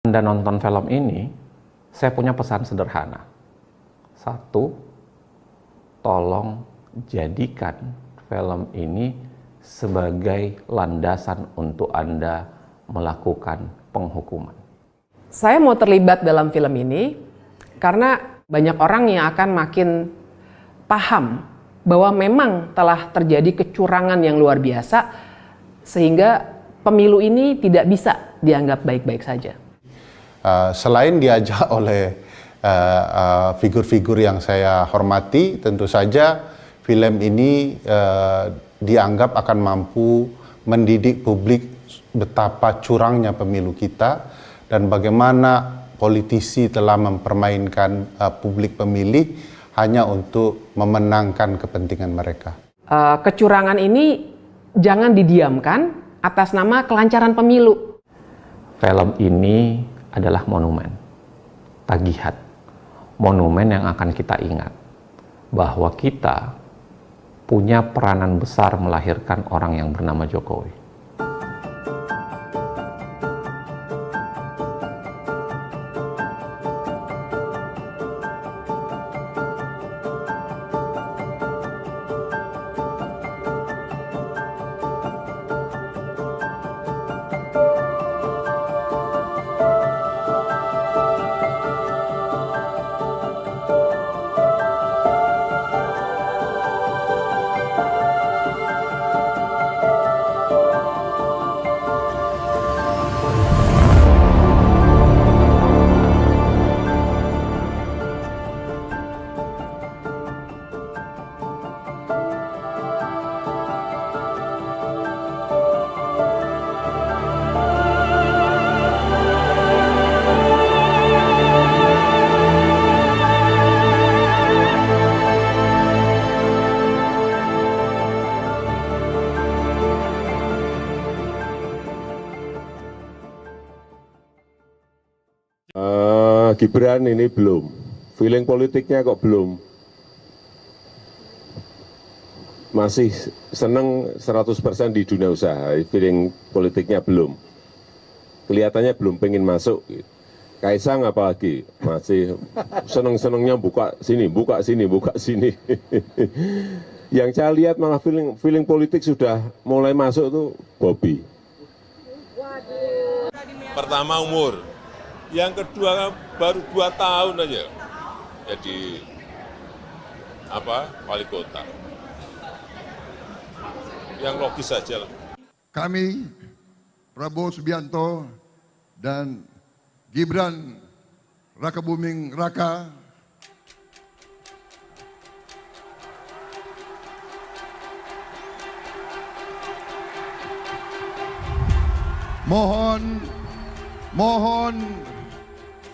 Anda nonton film ini, saya punya pesan sederhana. Satu, tolong jadikan film ini sebagai landasan untuk Anda melakukan penghukuman. Saya mau terlibat dalam film ini karena banyak orang yang akan makin paham bahwa memang telah terjadi kecurangan yang luar biasa sehingga pemilu ini tidak bisa dianggap baik-baik saja. Selain diajak oleh figur-figur yang saya hormati, tentu saja film ini dianggap akan mampu mendidik publik betapa curangnya pemilu kita dan bagaimana politisi telah mempermainkan publik pemilih hanya untuk memenangkan kepentingan mereka. Kecurangan ini jangan didiamkan atas nama kelancaran pemilu. Film ini adalah monumen, tagihan, monumen yang akan kita ingat bahwa kita punya peranan besar melahirkan orang yang bernama Jokowi. Gibran ini belum, feeling politiknya kok belum, masih seneng 100% di dunia usaha, feeling politiknya belum, kelihatannya belum pengen masuk. Kaisang apalagi masih seneng-senengnya buka sini, buka sini, buka sini. Yang saya lihat malah feeling politik sudah mulai masuk tuh Bobi. Pertama umur, yang kedua baru 2 tahun aja jadi wali kota. Yang logis saja lah. Kami Prabowo Subianto dan Gibran Rakabuming Raka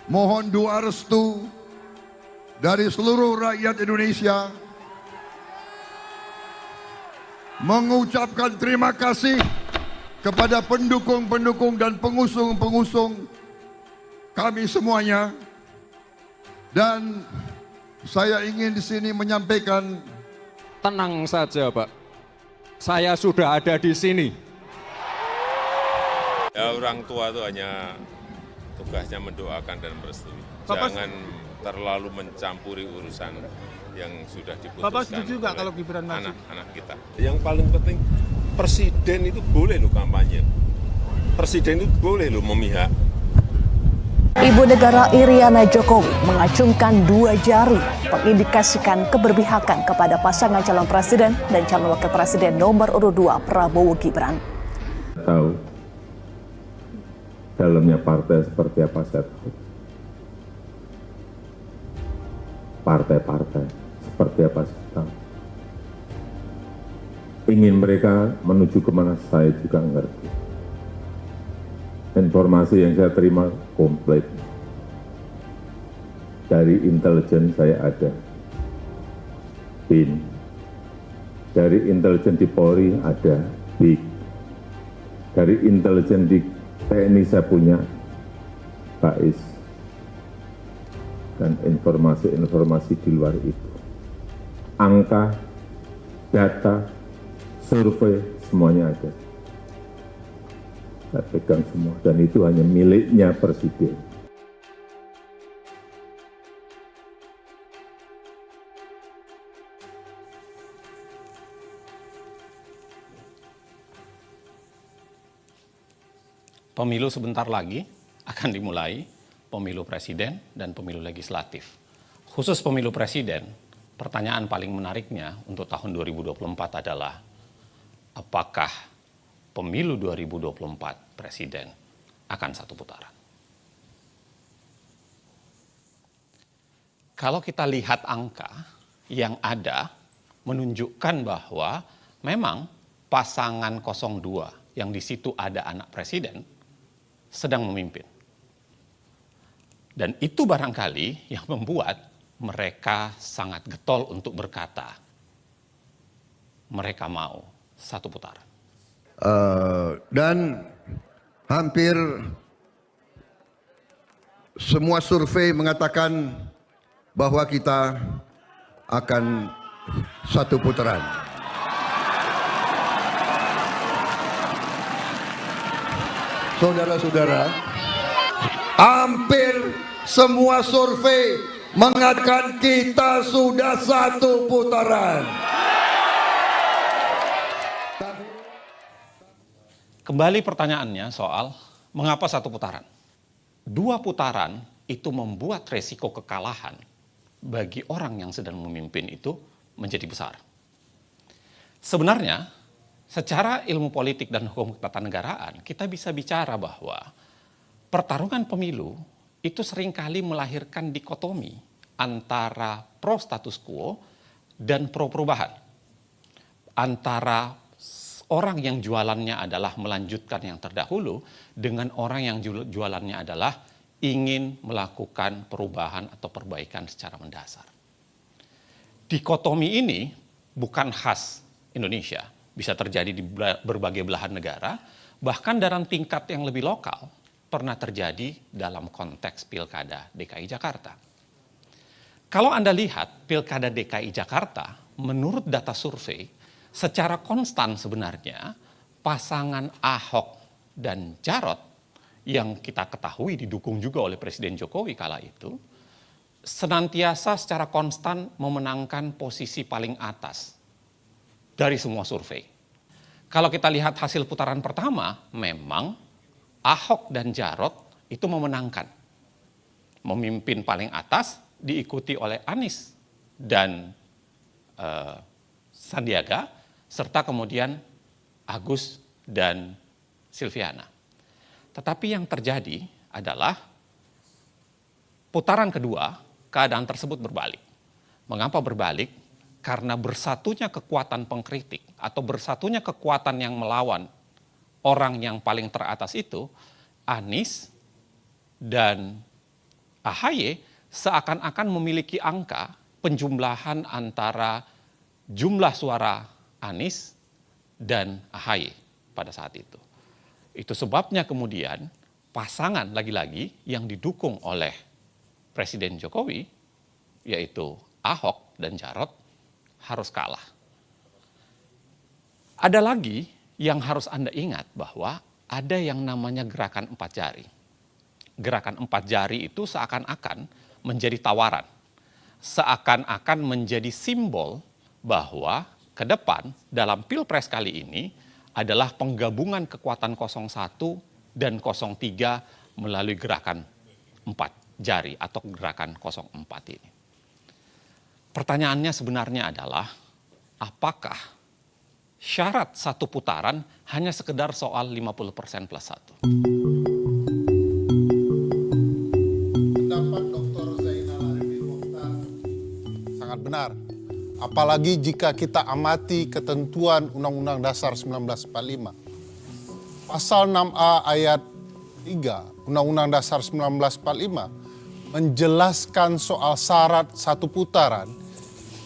mohon doa restu dari seluruh rakyat Indonesia, mengucapkan terima kasih kepada pendukung-pendukung dan pengusung-pengusung kami semuanya. Dan saya ingin di sini menyampaikan, tenang saja Pak, saya sudah ada di sini. Ya, orang tua itu hanya tugasnya mendoakan dan merestui. Jangan terlalu mencampuri urusan yang sudah diputuskan. Bapak setuju nggak kalau Gibran maju? Anak-anak kita. Yang paling penting, presiden itu boleh loh kampanye. Presiden itu boleh loh memihak. Ibu negara Iriana Jokowi mengacungkan 2 jari mengindikasikan keberpihakan kepada pasangan calon presiden dan calon wakil presiden nomor urut 2 Prabowo Gibran. Tahu dalamnya partai seperti apa saya tahu. Partai-partai seperti apa saya tahu. Ingin mereka menuju kemana saya juga ngerti. Informasi yang saya terima komplit. Dari intelijen saya ada. BIN. Dari intelijen di Polri ada BIK. Dari intelijen di TNI saya punya BAIS. Dan informasi-informasi di luar itu. Angka, data, survei, semuanya ada. saya pegang semua, dan itu hanya miliknya Presiden. Pemilu sebentar lagi akan dimulai, pemilu presiden dan pemilu legislatif. Khusus pemilu presiden, pertanyaan paling menariknya untuk tahun 2024 adalah, apakah pemilu 2024 presiden akan satu putaran? Kalau kita lihat angka yang ada menunjukkan bahwa memang pasangan 02 yang di situ ada anak presiden sedang memimpin. Dan itu barangkali yang membuat mereka sangat getol untuk berkata, mereka mau satu putaran. Dan hampir semua survei mengatakan bahwa kita akan satu putaran. Saudara-saudara, hampir semua survei mengatakan kita sudah satu putaran. Kembali pertanyaannya soal mengapa satu putaran? 2 putaran itu membuat resiko kekalahan bagi orang yang sedang memimpin itu menjadi besar. Sebenarnya, secara ilmu politik dan hukum ketatanegaraan, kita bisa bicara bahwa pertarungan pemilu itu seringkali melahirkan dikotomi antara pro status quo dan pro perubahan. Antara orang yang jualannya adalah melanjutkan yang terdahulu dengan orang yang jualannya adalah ingin melakukan perubahan atau perbaikan secara mendasar. Dikotomi ini bukan khas Indonesia. Bisa terjadi di berbagai belahan negara, bahkan dalam tingkat yang lebih lokal, pernah terjadi dalam konteks Pilkada DKI Jakarta. Kalau Anda lihat Pilkada DKI Jakarta, menurut data survei, secara konstan sebenarnya pasangan Ahok dan Jarot yang kita ketahui didukung juga oleh Presiden Jokowi kala itu, senantiasa secara konstan memenangkan posisi paling atas dari semua survei. Kalau kita lihat hasil putaran pertama, memang Ahok dan Jarot itu memenangkan. Memimpin paling atas, diikuti oleh Anies dan Sandiaga, serta kemudian Agus dan Silviana. Tetapi yang terjadi adalah putaran kedua, keadaan tersebut berbalik. Mengapa berbalik? Karena bersatunya kekuatan pengkritik atau bersatunya kekuatan yang melawan orang yang paling teratas itu, Anies dan AHY seakan-akan memiliki angka penjumlahan antara jumlah suara Anies dan AHY pada saat itu. Itu sebabnya kemudian pasangan lagi-lagi yang didukung oleh Presiden Jokowi, yaitu Ahok dan Jarot, harus kalah. Ada lagi yang harus Anda ingat bahwa ada yang namanya gerakan 4 jari. Gerakan 4 jari itu seakan-akan menjadi tawaran. Seakan-akan menjadi simbol bahwa ke depan dalam Pilpres kali ini adalah penggabungan kekuatan 01 dan 03 melalui gerakan 4 jari atau gerakan 04 ini. Pertanyaannya sebenarnya adalah, apakah syarat satu putaran hanya sekedar soal 50% plus 1? Pendapat Dr. Zainal Arifin Mokhtar sangat benar. Apalagi jika kita amati ketentuan Undang-Undang Dasar 1945. Pasal 6A ayat 3 Undang-Undang Dasar 1945 menjelaskan soal syarat satu putaran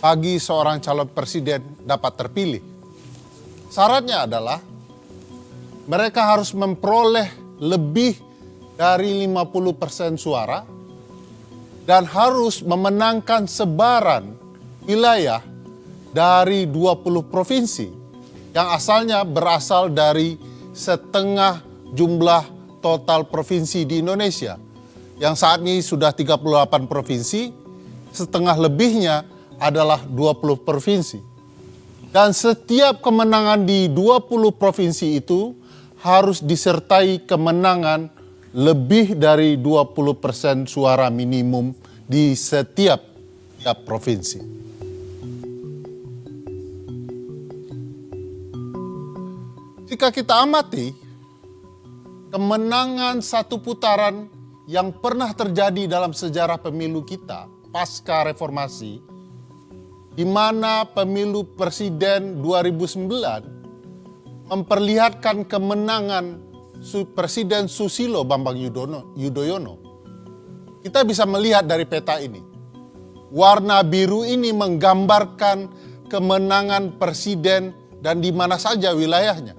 bagi seorang calon presiden dapat terpilih. Syaratnya adalah mereka harus memperoleh lebih dari 50% suara dan harus memenangkan sebaran wilayah dari 20 provinsi yang asalnya berasal dari setengah jumlah total provinsi di Indonesia. Yang saat ini sudah 38 provinsi, setengah lebihnya adalah 20 provinsi. Dan setiap kemenangan di 20 provinsi itu harus disertai kemenangan lebih dari 20% suara minimum di setiap provinsi. Jika kita amati, kemenangan satu putaran yang pernah terjadi dalam sejarah pemilu kita pasca reformasi, di mana pemilu presiden 2009 memperlihatkan kemenangan Presiden Susilo Bambang Yudhoyono. Kita bisa melihat dari peta ini. Warna biru ini menggambarkan kemenangan presiden dan di mana saja wilayahnya.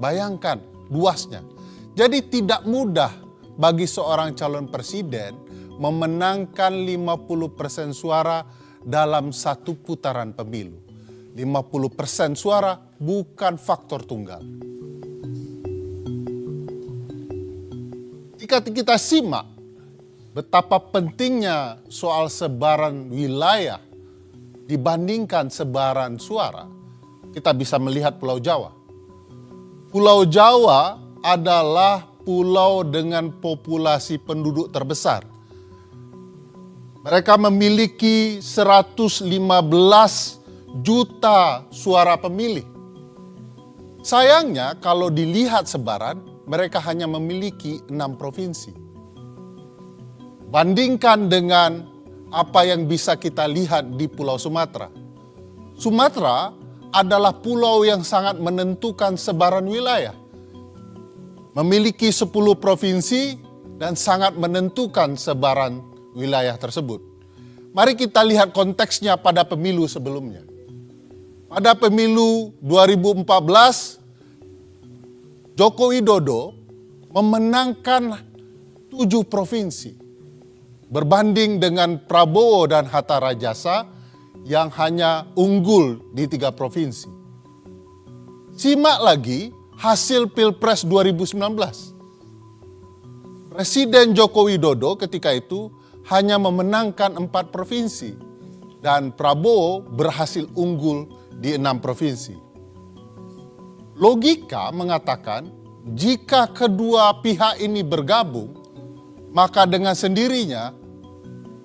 Bayangkan luasnya. Jadi tidak mudah bagi seorang calon presiden memenangkan 50% suara dalam satu putaran pemilu. 50% suara bukan faktor tunggal. Jika kita simak betapa pentingnya soal sebaran wilayah dibandingkan sebaran suara, kita bisa melihat Pulau Jawa. Pulau Jawa adalah pulau dengan populasi penduduk terbesar. Mereka memiliki 115 juta suara pemilih. Sayangnya kalau dilihat sebaran, mereka hanya memiliki 6 provinsi. Bandingkan dengan apa yang bisa kita lihat di Pulau Sumatera. Sumatera adalah pulau yang sangat menentukan sebaran wilayah. Memiliki 10 provinsi dan sangat menentukan sebaran wilayah tersebut. Mari kita lihat konteksnya pada pemilu sebelumnya. Pada pemilu 2014, Joko Widodo memenangkan 7 provinsi. Berbanding dengan Prabowo dan Hatta Rajasa yang hanya unggul di 3 provinsi. Simak lagi hasil Pilpres 2019. Presiden Joko Widodo ketika itu hanya memenangkan 4 provinsi dan Prabowo berhasil unggul di 6 provinsi. Logika mengatakan jika kedua pihak ini bergabung, maka dengan sendirinya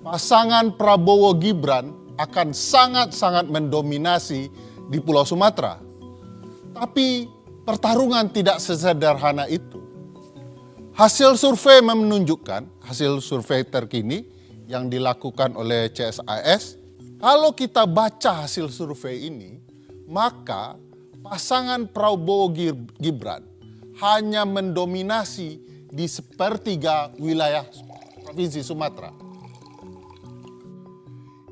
pasangan Prabowo Gibran akan sangat-sangat mendominasi di Pulau Sumatera. Tapi pertarungan tidak sesederhana itu. Hasil survei menunjukkan, hasil survei terkini yang dilakukan oleh CSIS, kalau kita baca hasil survei ini, maka pasangan Prabowo Gibran hanya mendominasi di sepertiga wilayah Provinsi Sumatera.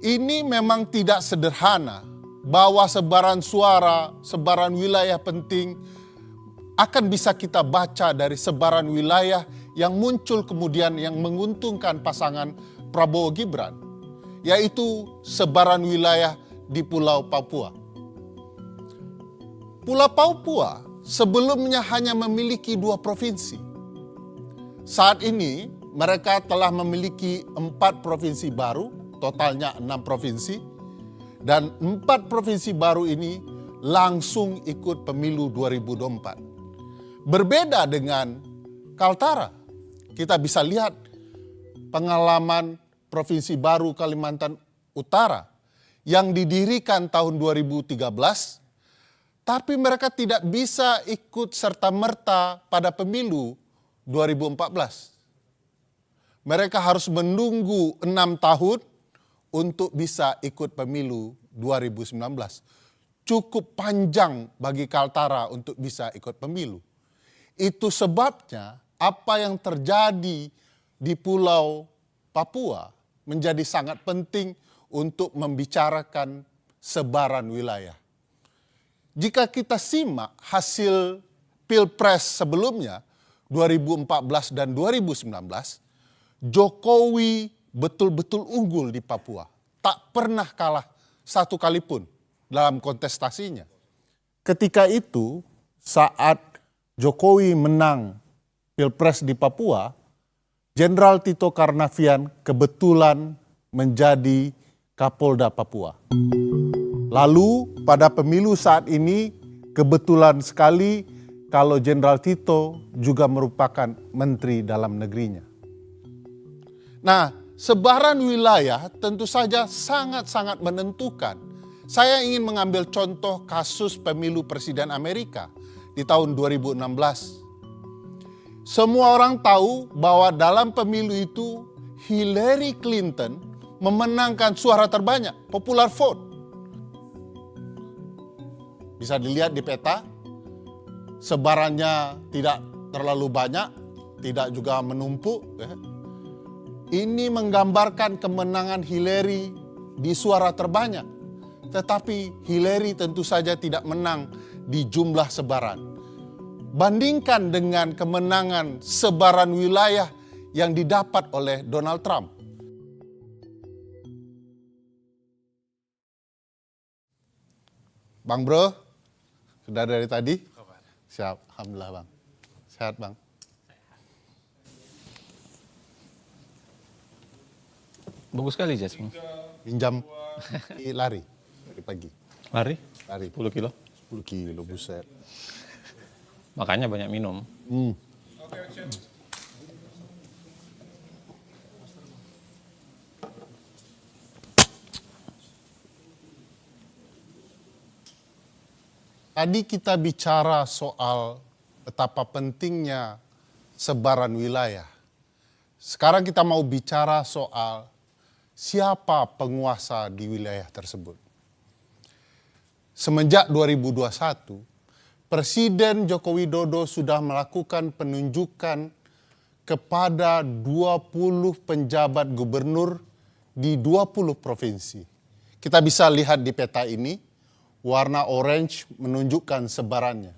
Ini memang tidak sederhana bahwa sebaran suara, sebaran wilayah penting akan bisa kita baca dari sebaran wilayah yang muncul kemudian yang menguntungkan pasangan Prabowo Gibran, yaitu sebaran wilayah di Pulau Papua. Pulau Papua sebelumnya hanya memiliki 2 provinsi. Saat ini mereka telah memiliki 4 provinsi baru, totalnya 6 provinsi. Dan 4 provinsi baru ini langsung ikut pemilu 2024. Berbeda dengan Kaltara, kita bisa lihat pengalaman Provinsi Baru Kalimantan Utara yang didirikan tahun 2013, tapi mereka tidak bisa ikut serta-merta pada pemilu 2014. Mereka harus menunggu 6 tahun untuk bisa ikut pemilu 2019. Cukup panjang bagi Kaltara untuk bisa ikut pemilu. Itu sebabnya apa yang terjadi di Pulau Papua menjadi sangat penting untuk membicarakan sebaran wilayah. Jika kita simak hasil Pilpres sebelumnya, 2014 dan 2019, Jokowi betul-betul unggul di Papua. Tak pernah kalah satu kali pun dalam kontestasinya. Ketika itu, saat Jokowi menang Pilpres di Papua, Jenderal Tito Karnavian kebetulan menjadi Kapolda Papua. Lalu pada pemilu saat ini kebetulan sekali kalau Jenderal Tito juga merupakan Menteri Dalam Negerinya. Nah, sebaran wilayah tentu saja sangat-sangat menentukan. Saya ingin mengambil contoh kasus pemilu Presiden Amerika di tahun 2016. Semua orang tahu bahwa dalam pemilu itu Hillary Clinton memenangkan suara terbanyak, popular vote. Bisa dilihat di peta, sebarannya tidak terlalu banyak, tidak juga menumpuk. Ini menggambarkan kemenangan Hillary di suara terbanyak. Tetapi Hillary tentu saja tidak menang di jumlah sebaran. Bandingkan dengan kemenangan sebaran wilayah yang didapat oleh Donald Trump. Bang Bro, sudah dari tadi? Siap, Alhamdulillah Bang. Sehat Bang. Bagus sekali Jas. Pinjam lari dari pagi. Lari? Lari 10 kilo. 10 kilo, buset. Makanya banyak minum. Tadi kita bicara soal betapa pentingnya sebaran wilayah. Sekarang kita mau bicara soal siapa penguasa di wilayah tersebut. Semenjak 2021, Presiden Joko Widodo sudah melakukan penunjukan kepada 20 penjabat gubernur di 20 provinsi. Kita bisa lihat di peta ini, warna orange menunjukkan sebarannya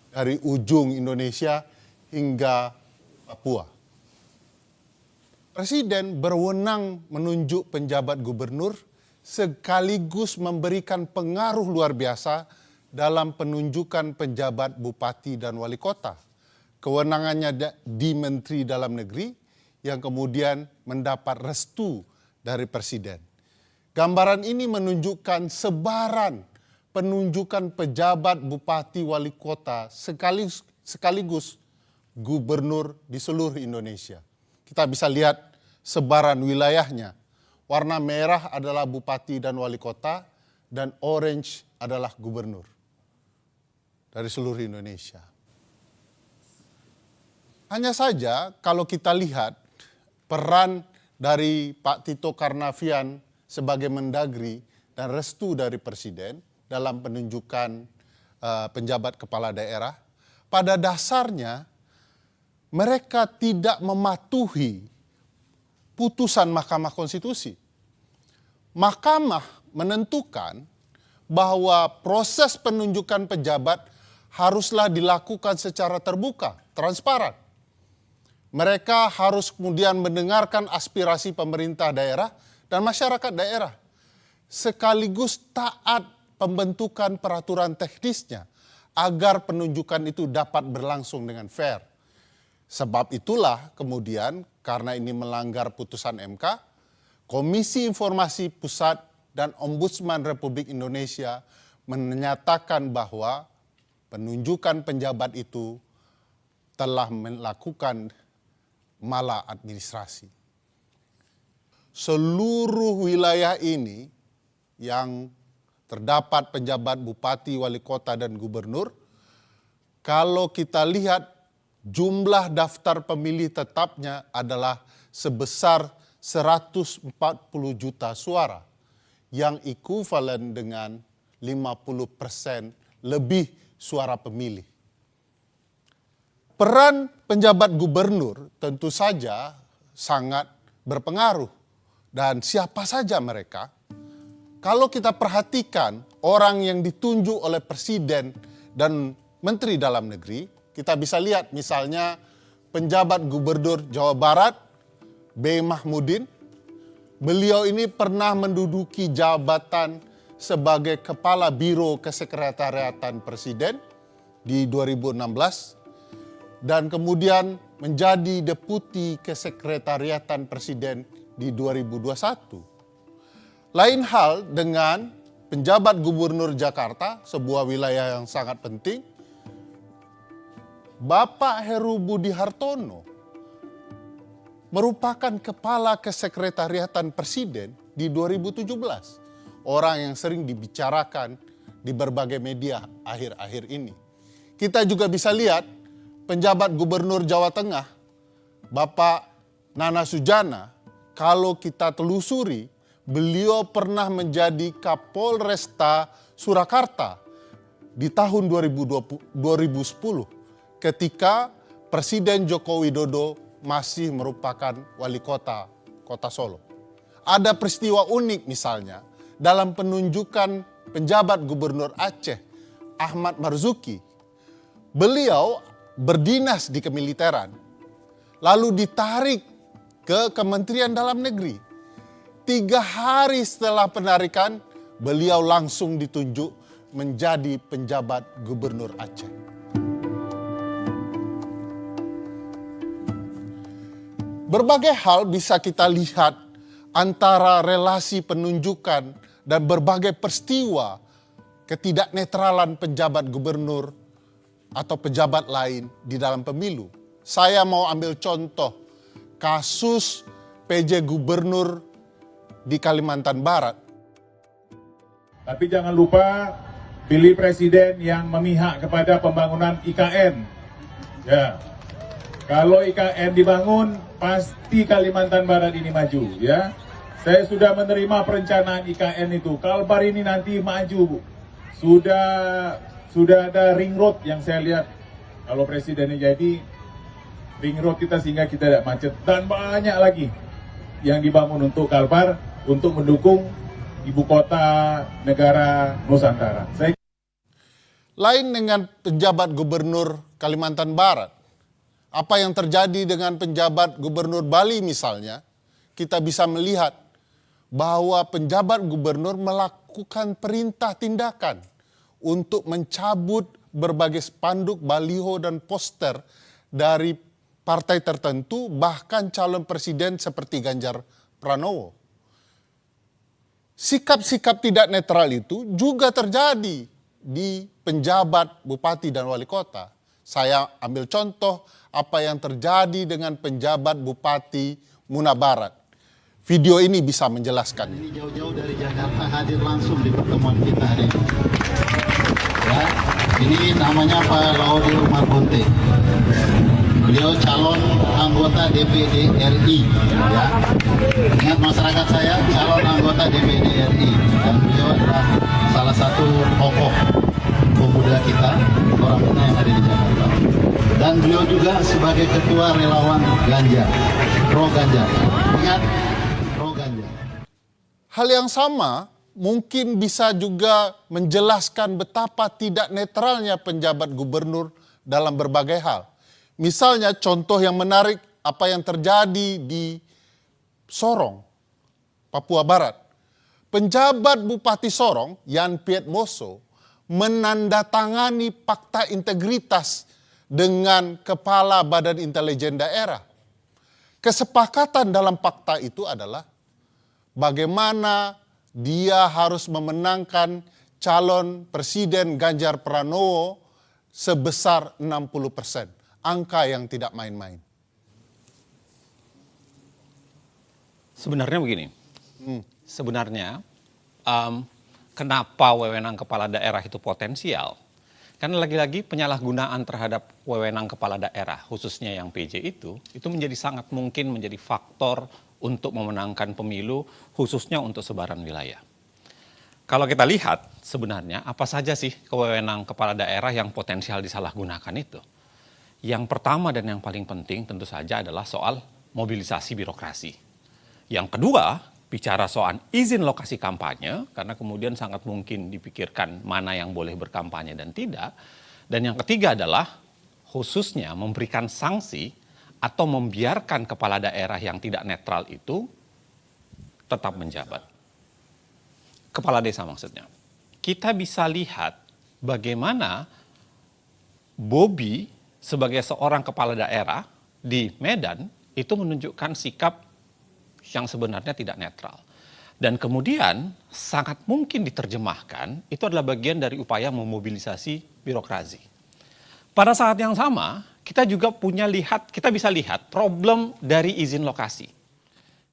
dari ujung Indonesia hingga Papua. Presiden berwenang menunjuk penjabat gubernur sekaligus memberikan pengaruh luar biasa dalam penunjukan penjabat bupati dan wali kota. Kewenangannya di Menteri Dalam Negeri yang kemudian mendapat restu dari Presiden. Gambaran ini menunjukkan sebaran penunjukan pejabat bupati wali kota sekaligus gubernur di seluruh Indonesia. Kita bisa lihat sebaran wilayahnya. Warna merah adalah bupati dan wali kota, dan orange adalah gubernur dari seluruh Indonesia. Hanya saja kalau kita lihat peran dari Pak Tito Karnavian sebagai Mendagri dan restu dari Presiden dalam penunjukan penjabat kepala daerah, pada dasarnya mereka tidak mematuhi putusan Mahkamah Konstitusi. Mahkamah menentukan bahwa proses penunjukan pejabat haruslah dilakukan secara terbuka, transparan. Mereka harus kemudian mendengarkan aspirasi pemerintah daerah dan masyarakat daerah, sekaligus taat pembentukan peraturan teknisnya agar penunjukan itu dapat berlangsung dengan fair. Sebab itulah kemudian karena ini melanggar putusan MK, Komisi Informasi Pusat dan Ombudsman Republik Indonesia menyatakan bahwa penunjukan penjabat itu telah melakukan maladministrasi. Seluruh wilayah ini yang terdapat penjabat bupati, wali kota, dan gubernur, kalau kita lihat jumlah daftar pemilih tetapnya adalah sebesar 140 juta suara, yang ekuivalen dengan 50% lebih suara pemilih. Peran penjabat gubernur tentu saja sangat berpengaruh, dan siapa saja mereka. Kalau kita perhatikan orang yang ditunjuk oleh Presiden dan Menteri Dalam Negeri, kita bisa lihat misalnya penjabat Gubernur Jawa Barat, B. Mahmudin. Beliau ini pernah menduduki jabatan sebagai Kepala Biro Kesekretariatan Presiden di 2016. dan kemudian menjadi deputi kesekretariatan presiden di 2021. Lain hal dengan penjabat gubernur Jakarta, sebuah wilayah yang sangat penting, Bapak Heru Budi Hartono merupakan kepala kesekretariatan presiden di 2017. Orang yang sering dibicarakan di berbagai media akhir-akhir ini. Kita juga bisa lihat penjabat gubernur Jawa Tengah, Bapak Nana Sujana, kalau kita telusuri, beliau pernah menjadi Kapolresta Surakarta di tahun 2010 ketika Presiden Joko Widodo masih merupakan wali kota Solo. Ada peristiwa unik misalnya dalam penunjukan penjabat gubernur Aceh, Ahmad Marzuki. Beliau berdinas di kemiliteran, lalu ditarik ke Kementerian Dalam Negeri. 3 hari setelah penarikan, beliau langsung ditunjuk menjadi penjabat gubernur Aceh. Berbagai hal bisa kita lihat antara relasi penunjukan dan berbagai peristiwa ketidaknetralan penjabat gubernur atau pejabat lain di dalam pemilu. Saya mau ambil contoh kasus PJ Gubernur di Kalimantan Barat. Tapi jangan lupa pilih presiden yang memihak kepada pembangunan IKN. Ya, kalau IKN dibangun, pasti Kalimantan Barat ini maju. Ya, saya sudah menerima perencanaan IKN itu. Kalbar ini nanti maju, Bu. Sudah ada ring road yang saya lihat. Kalau presidennya jadi, ring road kita sehingga kita tidak macet. Dan banyak lagi yang dibangun untuk Kalbar, untuk mendukung ibu kota negara Nusantara. Lain dengan penjabat gubernur Kalimantan Barat, apa yang terjadi dengan penjabat gubernur Bali misalnya, kita bisa melihat bahwa penjabat gubernur melakukan perintah tindakan untuk mencabut berbagai spanduk, baliho, dan poster dari partai tertentu, bahkan calon presiden seperti Ganjar Pranowo. Sikap-sikap tidak netral itu juga terjadi di penjabat bupati dan wali kota. Saya ambil contoh apa yang terjadi dengan penjabat bupati Muna Barat. Video ini bisa menjelaskan. Ini jauh-jauh dari Jakarta hadir langsung di pertemuan kita hari ini. Ya, ini namanya Pak Laude Umar Bonte. Beliau calon anggota DPD RI. Ya. Ingat masyarakat saya, calon anggota DPD RI. Dan beliau adalah salah satu tokoh pemuda kita, orang kita yang ada di Jakarta. Dan beliau juga sebagai ketua relawan Ganjar, pro Ganjar. Ingat, pro Ganjar. Hal yang sama mungkin bisa juga menjelaskan betapa tidak netralnya penjabat gubernur dalam berbagai hal. Misalnya contoh yang menarik apa yang terjadi di Sorong, Papua Barat. Penjabat Bupati Sorong, Yan Piet Moso, menandatangani fakta integritas dengan Kepala Badan Intelijen Daerah. Kesepakatan dalam fakta itu adalah bagaimana dia harus memenangkan calon Presiden Ganjar Pranowo sebesar 60%. Angka yang tidak main-main. Sebenarnya begini, sebenarnya kenapa wewenang kepala daerah itu potensial? Karena lagi-lagi penyalahgunaan terhadap wewenang kepala daerah, khususnya yang PJ itu menjadi sangat mungkin menjadi faktor untuk memenangkan pemilu, khususnya untuk sebaran wilayah. Kalau kita lihat sebenarnya apa saja sih kewenang kepala daerah yang potensial disalahgunakan itu? Yang pertama dan yang paling penting tentu saja adalah soal mobilisasi birokrasi. Yang kedua, bicara soal izin lokasi kampanye, karena kemudian sangat mungkin dipikirkan mana yang boleh berkampanye dan tidak. Dan yang ketiga adalah khususnya memberikan sanksi atau membiarkan kepala daerah yang tidak netral itu tetap menjabat. Kepala desa maksudnya. Kita bisa lihat bagaimana Bobi sebagai seorang kepala daerah di Medan itu menunjukkan sikap yang sebenarnya tidak netral. Dan kemudian sangat mungkin diterjemahkan itu adalah bagian dari upaya memobilisasi birokrasi. Pada saat yang sama, kita juga kita bisa lihat problem dari izin lokasi.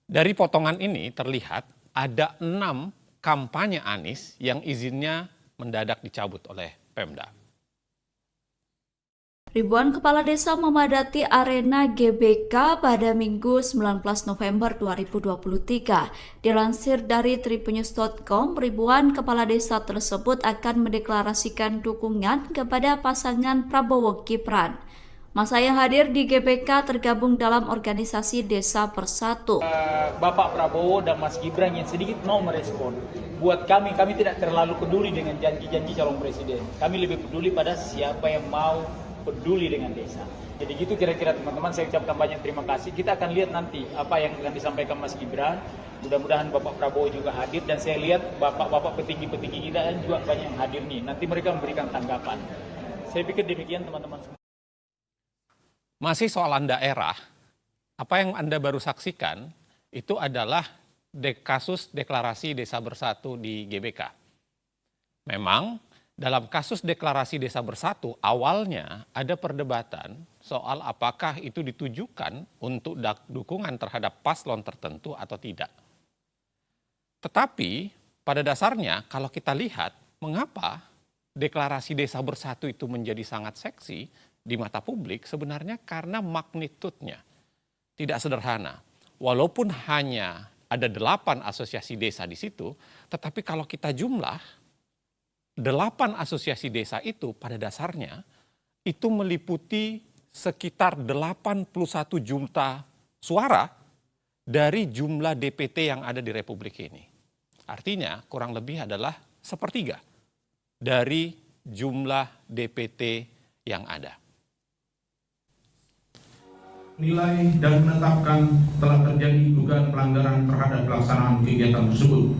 Dari potongan ini terlihat ada 6 kampanye Anies yang izinnya mendadak dicabut oleh Pemda. Ribuan kepala desa memadati arena GBK pada Minggu 19 November 2023. Dilansir dari tripunnews.com, ribuan kepala desa tersebut akan mendeklarasikan dukungan kepada pasangan Prabowo Gibran. Masa yang hadir di GBK tergabung dalam organisasi Desa Bersatu. Bapak Prabowo dan Mas Gibran yang sedikit mau merespon. Buat kami tidak terlalu peduli dengan janji-janji calon presiden. Kami lebih peduli pada siapa yang mau peduli dengan desa. Jadi gitu kira-kira teman-teman, saya ucapkan banyak terima kasih. Kita akan lihat nanti apa yang akan disampaikan Mas Gibran. Mudah-mudahan Bapak Prabowo juga hadir, dan saya lihat bapak-bapak petinggi-petinggi kita dan juga banyak yang hadir nih. Nanti mereka memberikan tanggapan. Saya pikir demikian teman-teman semua. Masih soalan daerah, apa yang Anda baru saksikan itu adalah kasus deklarasi Desa Bersatu di GBK. Memang dalam kasus deklarasi Desa Bersatu awalnya ada perdebatan soal apakah itu ditujukan untuk dukungan terhadap paslon tertentu atau tidak. Tetapi pada dasarnya kalau kita lihat mengapa deklarasi Desa Bersatu itu menjadi sangat seksi di mata publik, sebenarnya karena magnitudenya tidak sederhana. Walaupun hanya ada 8 asosiasi desa di situ, tetapi kalau kita jumlah 8 asosiasi desa itu pada dasarnya itu meliputi sekitar 81 juta suara dari jumlah DPT yang ada di Republik ini. Artinya kurang lebih adalah 1/3 dari jumlah DPT yang ada. Nilai dan menetapkan telah terjadi dugaan pelanggaran terhadap pelaksanaan kegiatan tersebut.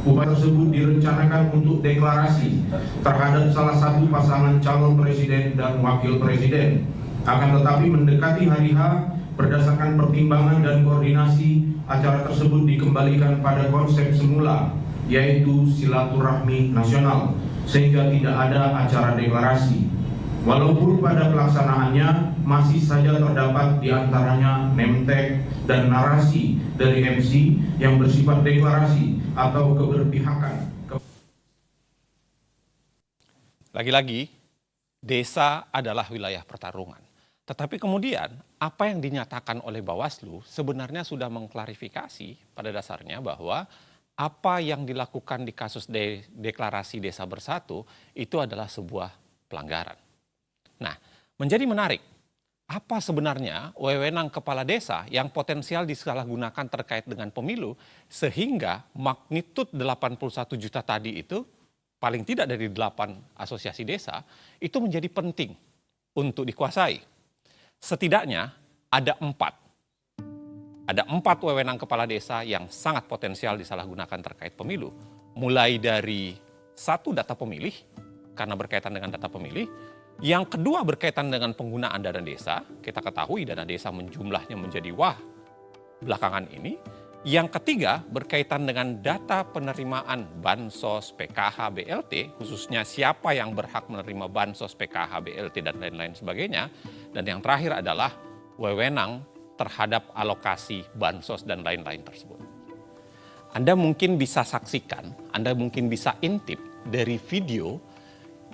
Upaya tersebut direncanakan untuk deklarasi terhadap salah satu pasangan calon presiden dan wakil presiden. Akan tetapi mendekati hari H, berdasarkan pertimbangan dan koordinasi, acara tersebut dikembalikan pada konsep semula, yaitu silaturahmi nasional, sehingga tidak ada acara deklarasi. Walaupun pada pelaksanaannya masih saja terdapat di antaranya name tag dan narasi dari MC yang bersifat deklarasi atau keberpihakan. Lagi-lagi, desa adalah wilayah pertarungan. Tetapi kemudian apa yang dinyatakan oleh Bawaslu sebenarnya sudah mengklarifikasi pada dasarnya bahwa apa yang dilakukan di kasus deklarasi Desa Bersatu itu adalah sebuah pelanggaran. Nah, menjadi menarik, apa sebenarnya wewenang kepala desa yang potensial disalahgunakan terkait dengan pemilu sehingga magnitud 81 juta tadi itu paling tidak dari 8 asosiasi desa itu menjadi penting untuk dikuasai. Setidaknya ada 4. Ada 4 wewenang kepala desa yang sangat potensial disalahgunakan terkait pemilu. Mulai dari 1 data pemilih, karena berkaitan dengan data pemilih. Yang kedua berkaitan dengan penggunaan dana desa. Kita ketahui dana desa jumlahnya menjadi belakangan ini. Yang ketiga berkaitan dengan data penerimaan Bansos, PKH, BLT, khususnya siapa yang berhak menerima Bansos, PKH, BLT, dan lain-lain sebagainya. Dan yang terakhir adalah wewenang terhadap alokasi Bansos dan lain-lain tersebut. Anda mungkin bisa saksikan, Anda mungkin bisa intip dari video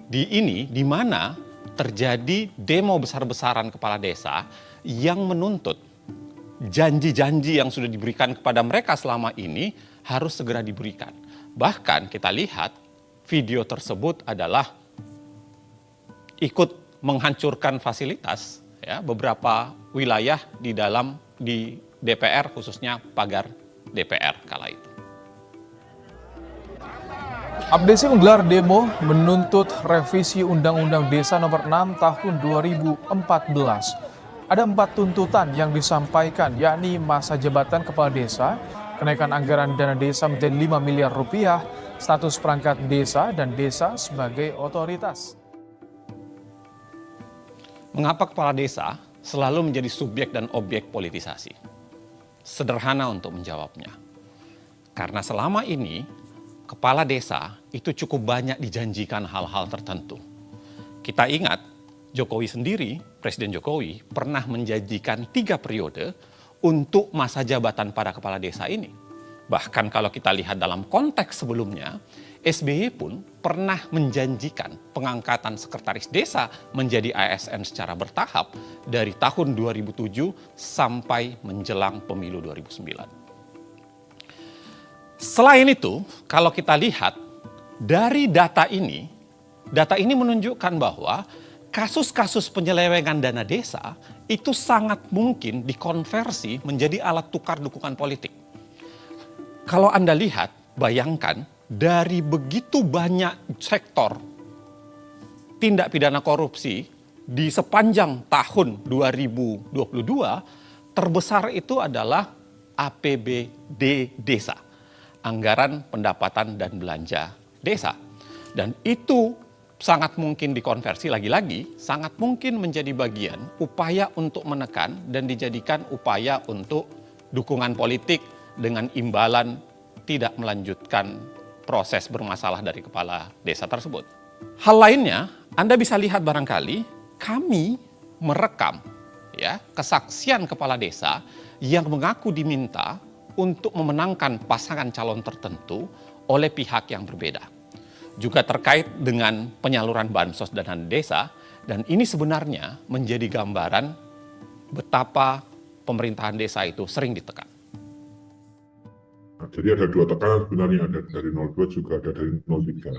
di mana terjadi demo besar-besaran kepala desa yang menuntut janji-janji yang sudah diberikan kepada mereka selama ini harus segera diberikan. Bahkan kita lihat video tersebut adalah ikut menghancurkan fasilitas ya, beberapa wilayah di DPR, khususnya pagar DPR kala itu. Abdesi menggelar demo menuntut revisi Undang-Undang Desa Nomor 6 Tahun 2014. Ada 4 tuntutan yang disampaikan, yakni masa jabatan kepala desa, kenaikan anggaran dana desa menjadi 5 miliar rupiah, status perangkat desa, dan desa sebagai otoritas. Mengapa kepala desa selalu menjadi subjek dan objek politisasi? Sederhana untuk menjawabnya. Karena selama ini kepala desa itu cukup banyak dijanjikan hal-hal tertentu. Kita ingat Jokowi sendiri, Presiden Jokowi pernah menjanjikan 3 periode untuk masa jabatan para kepala desa ini. Bahkan kalau kita lihat dalam konteks sebelumnya, SBY pun pernah menjanjikan pengangkatan sekretaris desa menjadi ASN secara bertahap dari tahun 2007 sampai menjelang pemilu 2009. Selain itu, kalau kita lihat dari data ini menunjukkan bahwa kasus-kasus penyelewengan dana desa itu sangat mungkin dikonversi menjadi alat tukar dukungan politik. Kalau Anda lihat, bayangkan dari begitu banyak sektor tindak pidana korupsi di sepanjang tahun 2022, terbesar itu adalah APBD desa, anggaran pendapatan dan belanja desa. Dan itu sangat mungkin dikonversi lagi-lagi, sangat mungkin menjadi bagian upaya untuk menekan dan dijadikan upaya untuk dukungan politik dengan imbalan tidak melanjutkan proses bermasalah dari kepala desa tersebut. Hal lainnya, Anda bisa lihat barangkali kami merekam kesaksian kepala desa yang mengaku diminta untuk memenangkan pasangan calon tertentu oleh pihak yang berbeda. Juga terkait dengan penyaluran bansos dana desa, dan ini sebenarnya menjadi gambaran betapa pemerintahan desa itu sering ditekan. Jadi ada 2 tekanan sebenarnya, ada dari 02 juga ada dari 03.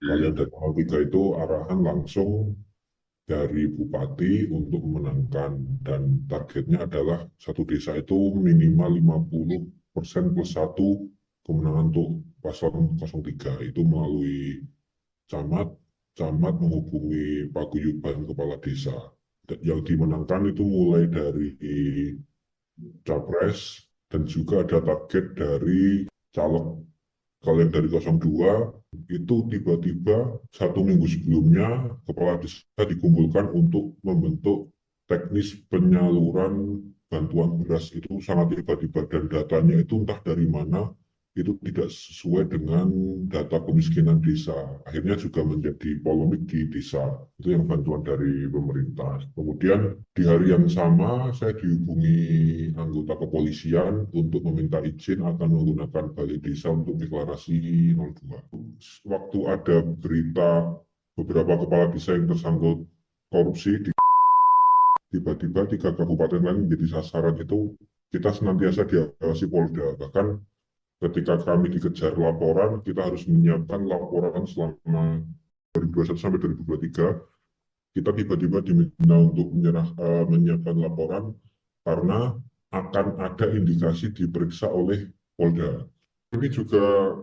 Kalau yang dari 03 itu arahan langsung dari bupati untuk memenangkan, dan targetnya adalah satu desa itu minimal 50% plus 1 kemenangan untuk paslon 03. Itu melalui camat menghubungi paguyuban kepala desa. Yang dimenangkan itu mulai dari capres, dan juga ada target dari caleg. Kalau yang dari 02 itu tiba-tiba 1 minggu sebelumnya kepala desa dikumpulkan untuk membentuk teknis penyaluran bantuan beras. Itu sangat tiba-tiba, dan datanya itu entah dari mana, itu tidak sesuai dengan data kemiskinan desa. Akhirnya juga menjadi polemik di desa. Itu yang bantuan dari pemerintah. Kemudian di hari yang sama saya dihubungi anggota kepolisian untuk meminta izin akan menggunakan balai desa untuk deklarasi 02. Waktu ada berita beberapa kepala desa yang tersangkut korupsi, tiba-tiba 3 kabupaten lain menjadi sasaran. Itu kita senantiasa diawasi Polda. Bahkan ketika kami dikejar laporan, kita harus menyiapkan laporan selama 2021 sampai 2023. Kita tiba-tiba diminta untuk menyiapkan laporan karena akan ada indikasi diperiksa oleh Polda. Ini juga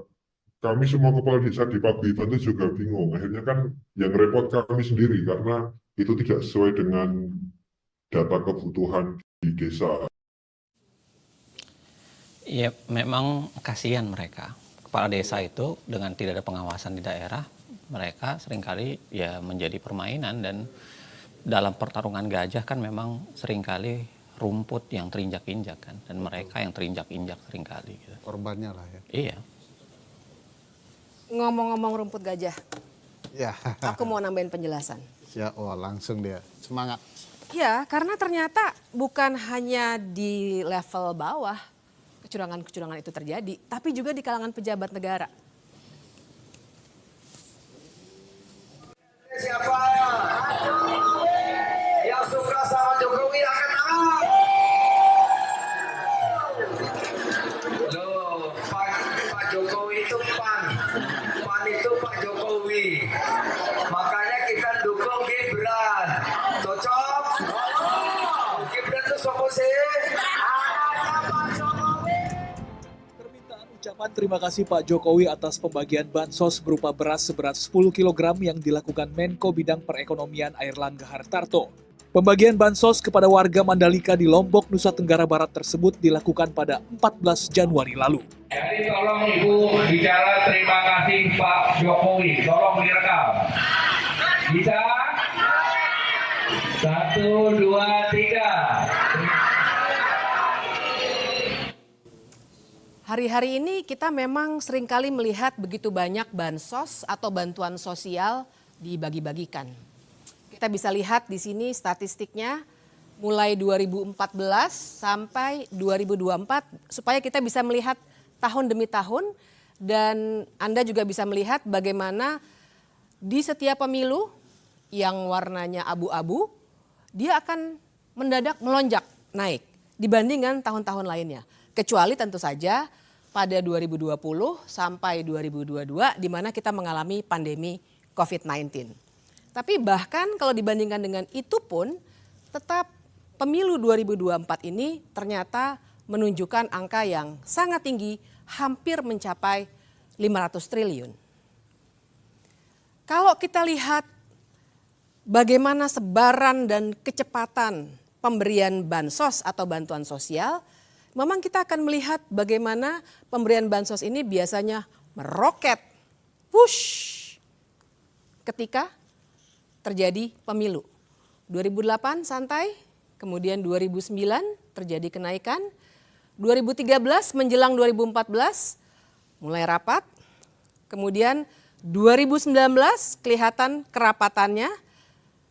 kami semua kepala desa di paguyuban itu juga bingung. Akhirnya kan yang repot kami sendiri karena itu tidak sesuai dengan data kebutuhan di desa. Ya, memang kasihan mereka. Kepala desa itu dengan tidak ada pengawasan di daerah, mereka seringkali ya menjadi permainan, dan dalam pertarungan gajah kan memang seringkali rumput yang terinjak-injak kan, dan mereka yang terinjak-injak seringkali. Gitu. Korbannya lah ya. Iya. Ngomong-ngomong rumput gajah, Ya. aku mau nambahin penjelasan. Ya, langsung dia semangat. Ya, karena ternyata bukan hanya di level bawah kecurangan-kecurangan itu terjadi, tapi juga di kalangan pejabat negara. Siapa yang suka sama Jokowi angkat tangan. Loh, Pak Jokowi itu PAN itu Pak Jokowi. Makanya kita dukung Gibran. Cocok? Gibran itu siapa sih? Ucapan terima kasih Pak Jokowi atas pembagian bansos berupa beras seberat 10 kg yang dilakukan Menko Bidang Perekonomian Airlangga Hartarto. Pembagian bansos kepada warga Mandalika di Lombok, Nusa Tenggara Barat tersebut dilakukan pada 14 Januari lalu. Jadi tolong Ibu bicara terima kasih Pak Jokowi, tolong direkam. Bisa? 1, 2, 3. Hari-hari ini kita memang seringkali melihat begitu banyak bansos atau bantuan sosial dibagi-bagikan. Kita bisa lihat di sini statistiknya mulai 2014 sampai 2024 supaya kita bisa melihat tahun demi tahun dan Anda juga bisa melihat bagaimana di setiap pemilu yang warnanya abu-abu dia akan mendadak melonjak naik dibandingkan tahun-tahun lainnya. Kecuali tentu saja pada 2020 sampai 2022 di mana kita mengalami pandemi COVID-19. Tapi bahkan kalau dibandingkan dengan itu pun tetap pemilu 2024 ini ternyata menunjukkan angka yang sangat tinggi, hampir mencapai 500 triliun. Kalau kita lihat bagaimana sebaran dan kecepatan pemberian bansos atau bantuan sosial, memang kita akan melihat bagaimana pemberian bansos ini biasanya meroket, push, ketika terjadi pemilu. 2008 santai, kemudian 2009 terjadi kenaikan, 2013 menjelang 2014 mulai rapat, kemudian 2019 kelihatan kerapatannya,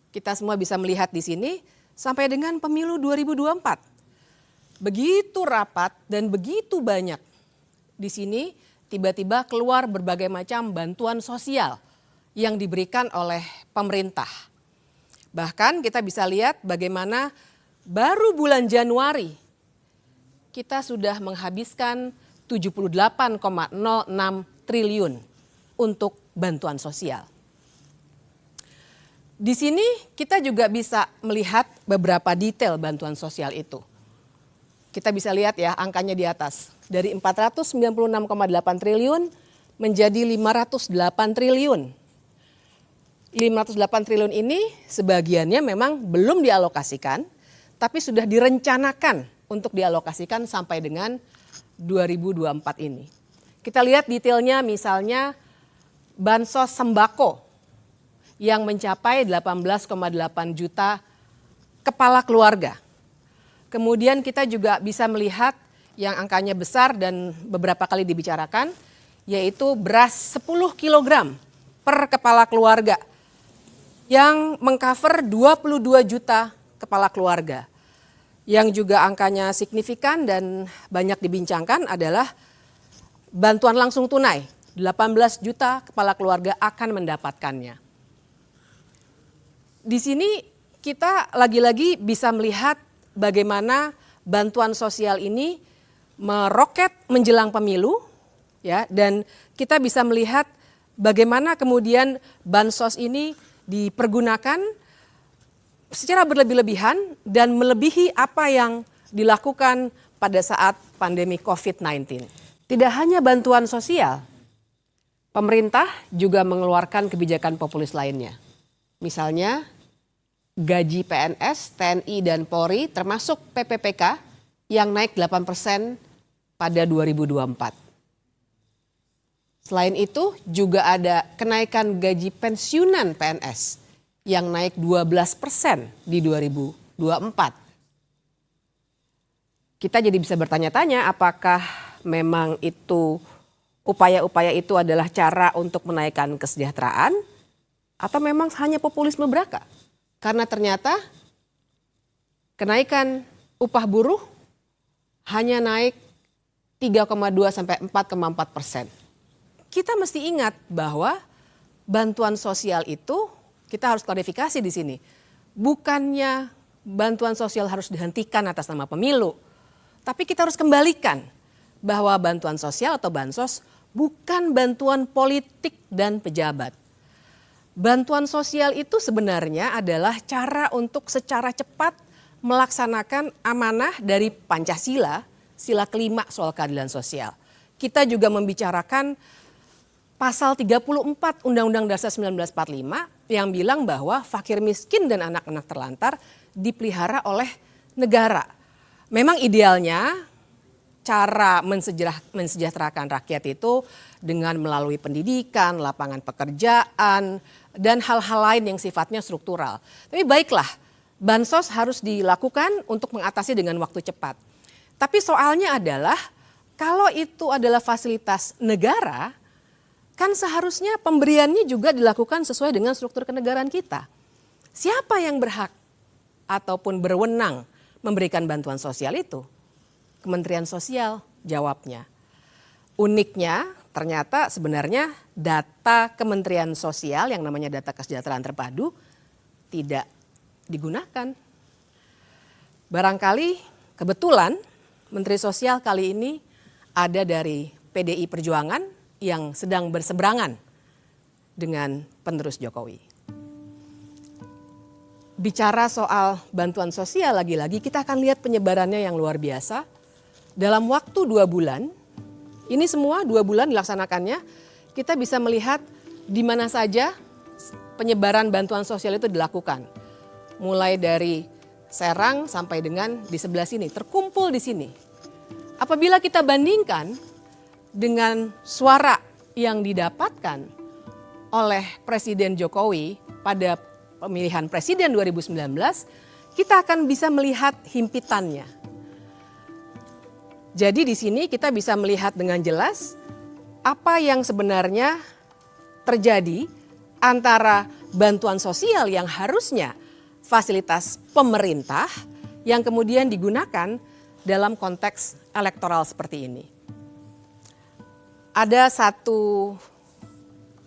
kita semua bisa melihat di sini, sampai dengan pemilu 2024. Begitu rapat dan begitu banyak. Di sini tiba-tiba keluar berbagai macam bantuan sosial yang diberikan oleh pemerintah. Bahkan kita bisa lihat bagaimana baru bulan Januari kita sudah menghabiskan 78,06 triliun untuk bantuan sosial. Di sini kita juga bisa melihat beberapa detail bantuan sosial itu. Kita bisa lihat ya angkanya di atas. Dari 496,8 triliun menjadi 508 triliun. 508 triliun ini sebagiannya memang belum dialokasikan, tapi sudah direncanakan untuk dialokasikan sampai dengan 2024 ini. Kita lihat detailnya misalnya bansos sembako yang mencapai 18,8 juta kepala keluarga. Kemudian kita juga bisa melihat yang angkanya besar dan beberapa kali dibicarakan, yaitu beras 10 kg per kepala keluarga yang mengcover 22 juta kepala keluarga. Yang juga angkanya signifikan dan banyak dibincangkan adalah bantuan langsung tunai, 18 juta kepala keluarga akan mendapatkannya. Di sini kita lagi-lagi bisa melihat bagaimana bantuan sosial ini meroket menjelang pemilu, ya, dan kita bisa melihat bagaimana kemudian bansos ini dipergunakan secara berlebih-lebihan dan melebihi apa yang dilakukan pada saat pandemi COVID-19. Tidak hanya bantuan sosial, pemerintah juga mengeluarkan kebijakan populis lainnya. Misalnya gaji PNS, TNI, dan Polri termasuk PPPK yang naik 8% pada 2024. Selain itu juga ada kenaikan gaji pensiunan PNS yang naik 12% di 2024. Kita jadi bisa bertanya-tanya apakah memang itu upaya-upaya itu adalah cara untuk menaikkan kesejahteraan atau memang hanya populisme belaka? Karena ternyata kenaikan upah buruh hanya naik 3,2 sampai 4,4%. Kita mesti ingat bahwa bantuan sosial itu kita harus klarifikasi di sini. Bukannya bantuan sosial harus dihentikan atas nama pemilu, tapi kita harus kembalikan bahwa bantuan sosial atau bansos bukan bantuan politik dan pejabat. Bantuan sosial itu sebenarnya adalah cara untuk secara cepat melaksanakan amanah dari Pancasila, sila kelima soal keadilan sosial. Kita juga membicarakan pasal 34 Undang-Undang Dasar 1945 yang bilang bahwa fakir miskin dan anak-anak terlantar dipelihara oleh negara. Memang idealnya cara mensejahterakan rakyat itu dengan melalui pendidikan, lapangan pekerjaan, dan hal-hal lain yang sifatnya struktural. Tapi baiklah, bansos harus dilakukan untuk mengatasi dengan waktu cepat. Tapi soalnya adalah kalau itu adalah fasilitas negara, kan seharusnya pemberiannya juga dilakukan sesuai dengan struktur kenegaraan kita. Siapa yang berhak ataupun berwenang memberikan bantuan sosial itu? Kementerian Sosial jawabnya. Uniknya ternyata sebenarnya data Kementerian Sosial yang namanya data kesejahteraan terpadu tidak digunakan. Barangkali kebetulan Menteri Sosial kali ini ada dari PDI Perjuangan yang sedang berseberangan dengan penerus Jokowi. Bicara soal bantuan sosial lagi-lagi kita akan lihat penyebarannya yang luar biasa. Dalam waktu 2 bulan, ini semua 2 bulan dilaksanakannya, kita bisa melihat di mana saja penyebaran bantuan sosial itu dilakukan. Mulai dari Serang sampai dengan di sebelah sini, terkumpul di sini. Apabila kita bandingkan dengan suara yang didapatkan oleh Presiden Jokowi pada pemilihan presiden 2019, kita akan bisa melihat himpitannya. Jadi di sini kita bisa melihat dengan jelas apa yang sebenarnya terjadi antara bantuan sosial yang harusnya fasilitas pemerintah yang kemudian digunakan dalam konteks elektoral seperti ini. Ada satu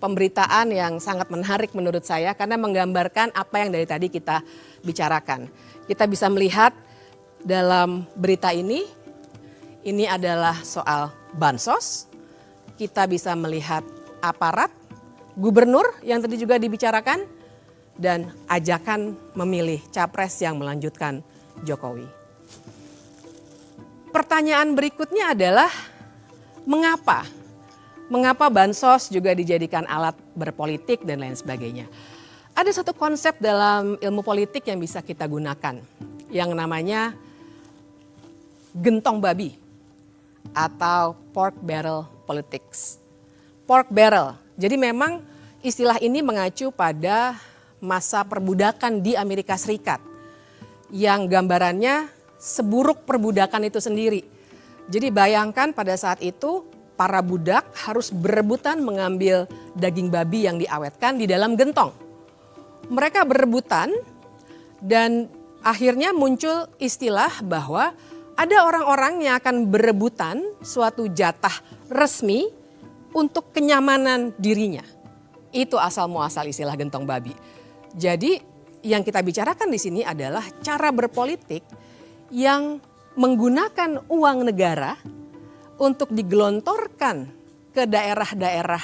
pemberitaan yang sangat menarik menurut saya karena menggambarkan apa yang dari tadi kita bicarakan. Kita bisa melihat dalam berita ini adalah soal bansos. Kita bisa melihat aparat, gubernur yang tadi juga dibicarakan, dan ajakan memilih capres yang melanjutkan Jokowi. Pertanyaan berikutnya adalah mengapa? Mengapa bansos juga dijadikan alat berpolitik dan lain sebagainya? Ada satu konsep dalam ilmu politik yang bisa kita gunakan yang namanya gentong babi atau pork barrel politics. Pork barrel. Jadi memang istilah ini mengacu pada masa perbudakan di Amerika Serikat yang gambarannya seburuk perbudakan itu sendiri. Jadi bayangkan pada saat itu para budak harus berebutan mengambil daging babi yang diawetkan di dalam gentong. Mereka berebutan dan akhirnya muncul istilah bahwa ada orang-orang yang akan berebutan suatu jatah resmi untuk kenyamanan dirinya. Itu asal muasal istilah gentong babi. Jadi yang kita bicarakan di sini adalah cara berpolitik yang menggunakan uang negara untuk digelontorkan ke daerah-daerah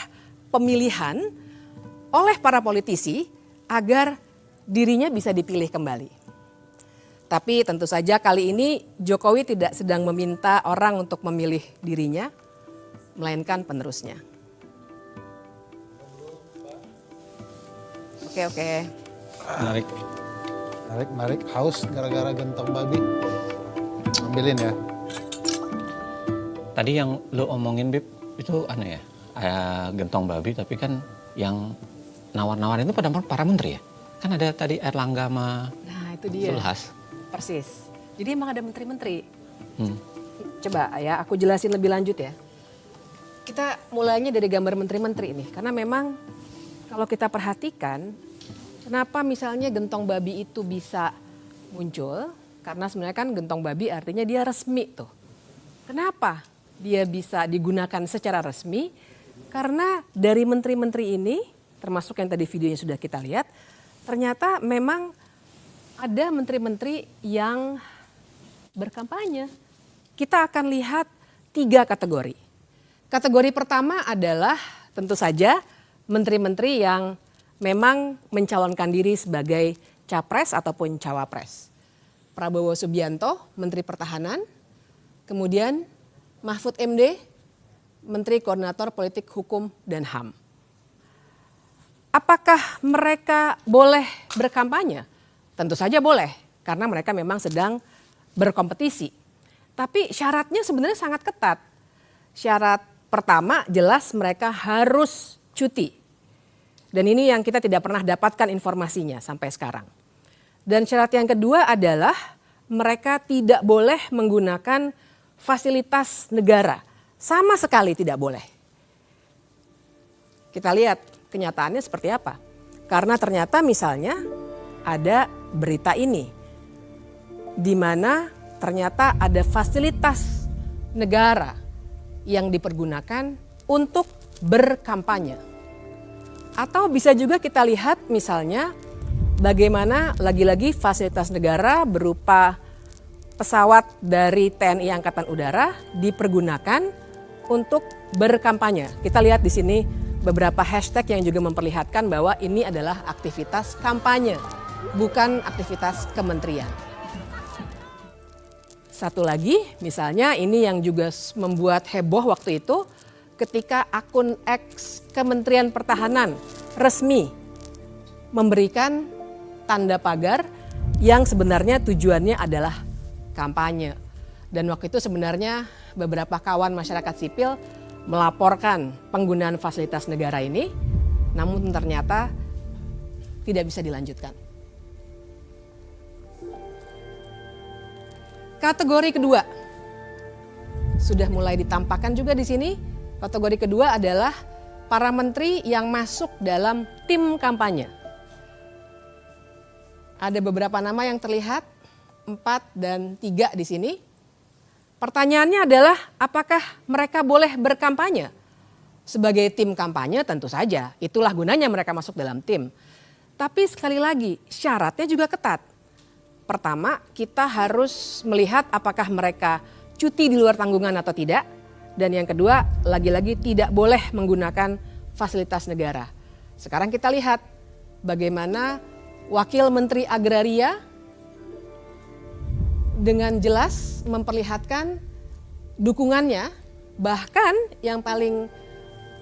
pemilihan oleh para politisi agar dirinya bisa dipilih kembali. Tapi tentu saja kali ini Jokowi tidak sedang meminta orang untuk memilih dirinya, melainkan penerusnya. Oke. Narik. Haus gara-gara gentong babi. Ambilin ya. Tadi yang lo omongin, Bib, itu aneh ya. Gentong babi, tapi kan yang nawar-nawarin itu pada para menteri ya. Kan ada tadi Erlangga sama itu dia. Zulhas. Persis. Jadi emang ada menteri-menteri. Coba ya aku jelasin lebih lanjut ya. Kita mulainya dari gambar menteri-menteri ini. Karena memang kalau kita perhatikan kenapa misalnya gentong babi itu bisa muncul. Karena sebenarnya kan gentong babi artinya dia resmi tuh. Kenapa dia bisa digunakan secara resmi? Karena dari menteri-menteri ini termasuk yang tadi videonya sudah kita lihat. Ternyata memang ada menteri-menteri yang berkampanye. Kita akan lihat 3 kategori. Kategori pertama adalah tentu saja menteri-menteri yang memang mencalonkan diri sebagai capres ataupun cawapres. Prabowo Subianto, Menteri Pertahanan. Kemudian Mahfud MD, Menteri Koordinator Politik Hukum dan HAM. Apakah mereka boleh berkampanye? Tentu saja boleh, karena mereka memang sedang berkompetisi. Tapi syaratnya sebenarnya sangat ketat. Syarat pertama jelas mereka harus cuti. Dan ini yang kita tidak pernah dapatkan informasinya sampai sekarang. Dan syarat yang kedua adalah mereka tidak boleh menggunakan fasilitas negara. Sama sekali tidak boleh. Kita lihat kenyataannya seperti apa. Karena ternyata misalnya ada berita ini, di mana ternyata ada fasilitas negara yang dipergunakan untuk berkampanye. Atau bisa juga kita lihat misalnya bagaimana lagi-lagi fasilitas negara berupa pesawat dari TNI Angkatan Udara dipergunakan untuk berkampanye. Kita lihat di sini beberapa hashtag yang juga memperlihatkan bahwa ini adalah aktivitas kampanye, bukan aktivitas kementerian. Satu lagi, misalnya ini yang juga membuat heboh waktu itu, ketika akun X Kementerian Pertahanan resmi memberikan tanda pagar yang sebenarnya tujuannya adalah kampanye. Dan waktu itu sebenarnya beberapa kawan masyarakat sipil melaporkan penggunaan fasilitas negara ini, namun ternyata tidak bisa dilanjutkan. Kategori kedua sudah mulai ditampakkan juga di sini. Kategori kedua adalah para menteri yang masuk dalam tim kampanye. Ada beberapa nama yang terlihat, 4 dan 3 di sini. Pertanyaannya adalah apakah mereka boleh berkampanye? Sebagai tim kampanye tentu saja, itulah gunanya mereka masuk dalam tim. Tapi sekali lagi syaratnya juga ketat. Pertama, kita harus melihat apakah mereka cuti di luar tanggungan atau tidak. Dan yang kedua, lagi-lagi tidak boleh menggunakan fasilitas negara. Sekarang kita lihat bagaimana Wakil Menteri Agraria dengan jelas memperlihatkan dukungannya. Bahkan yang paling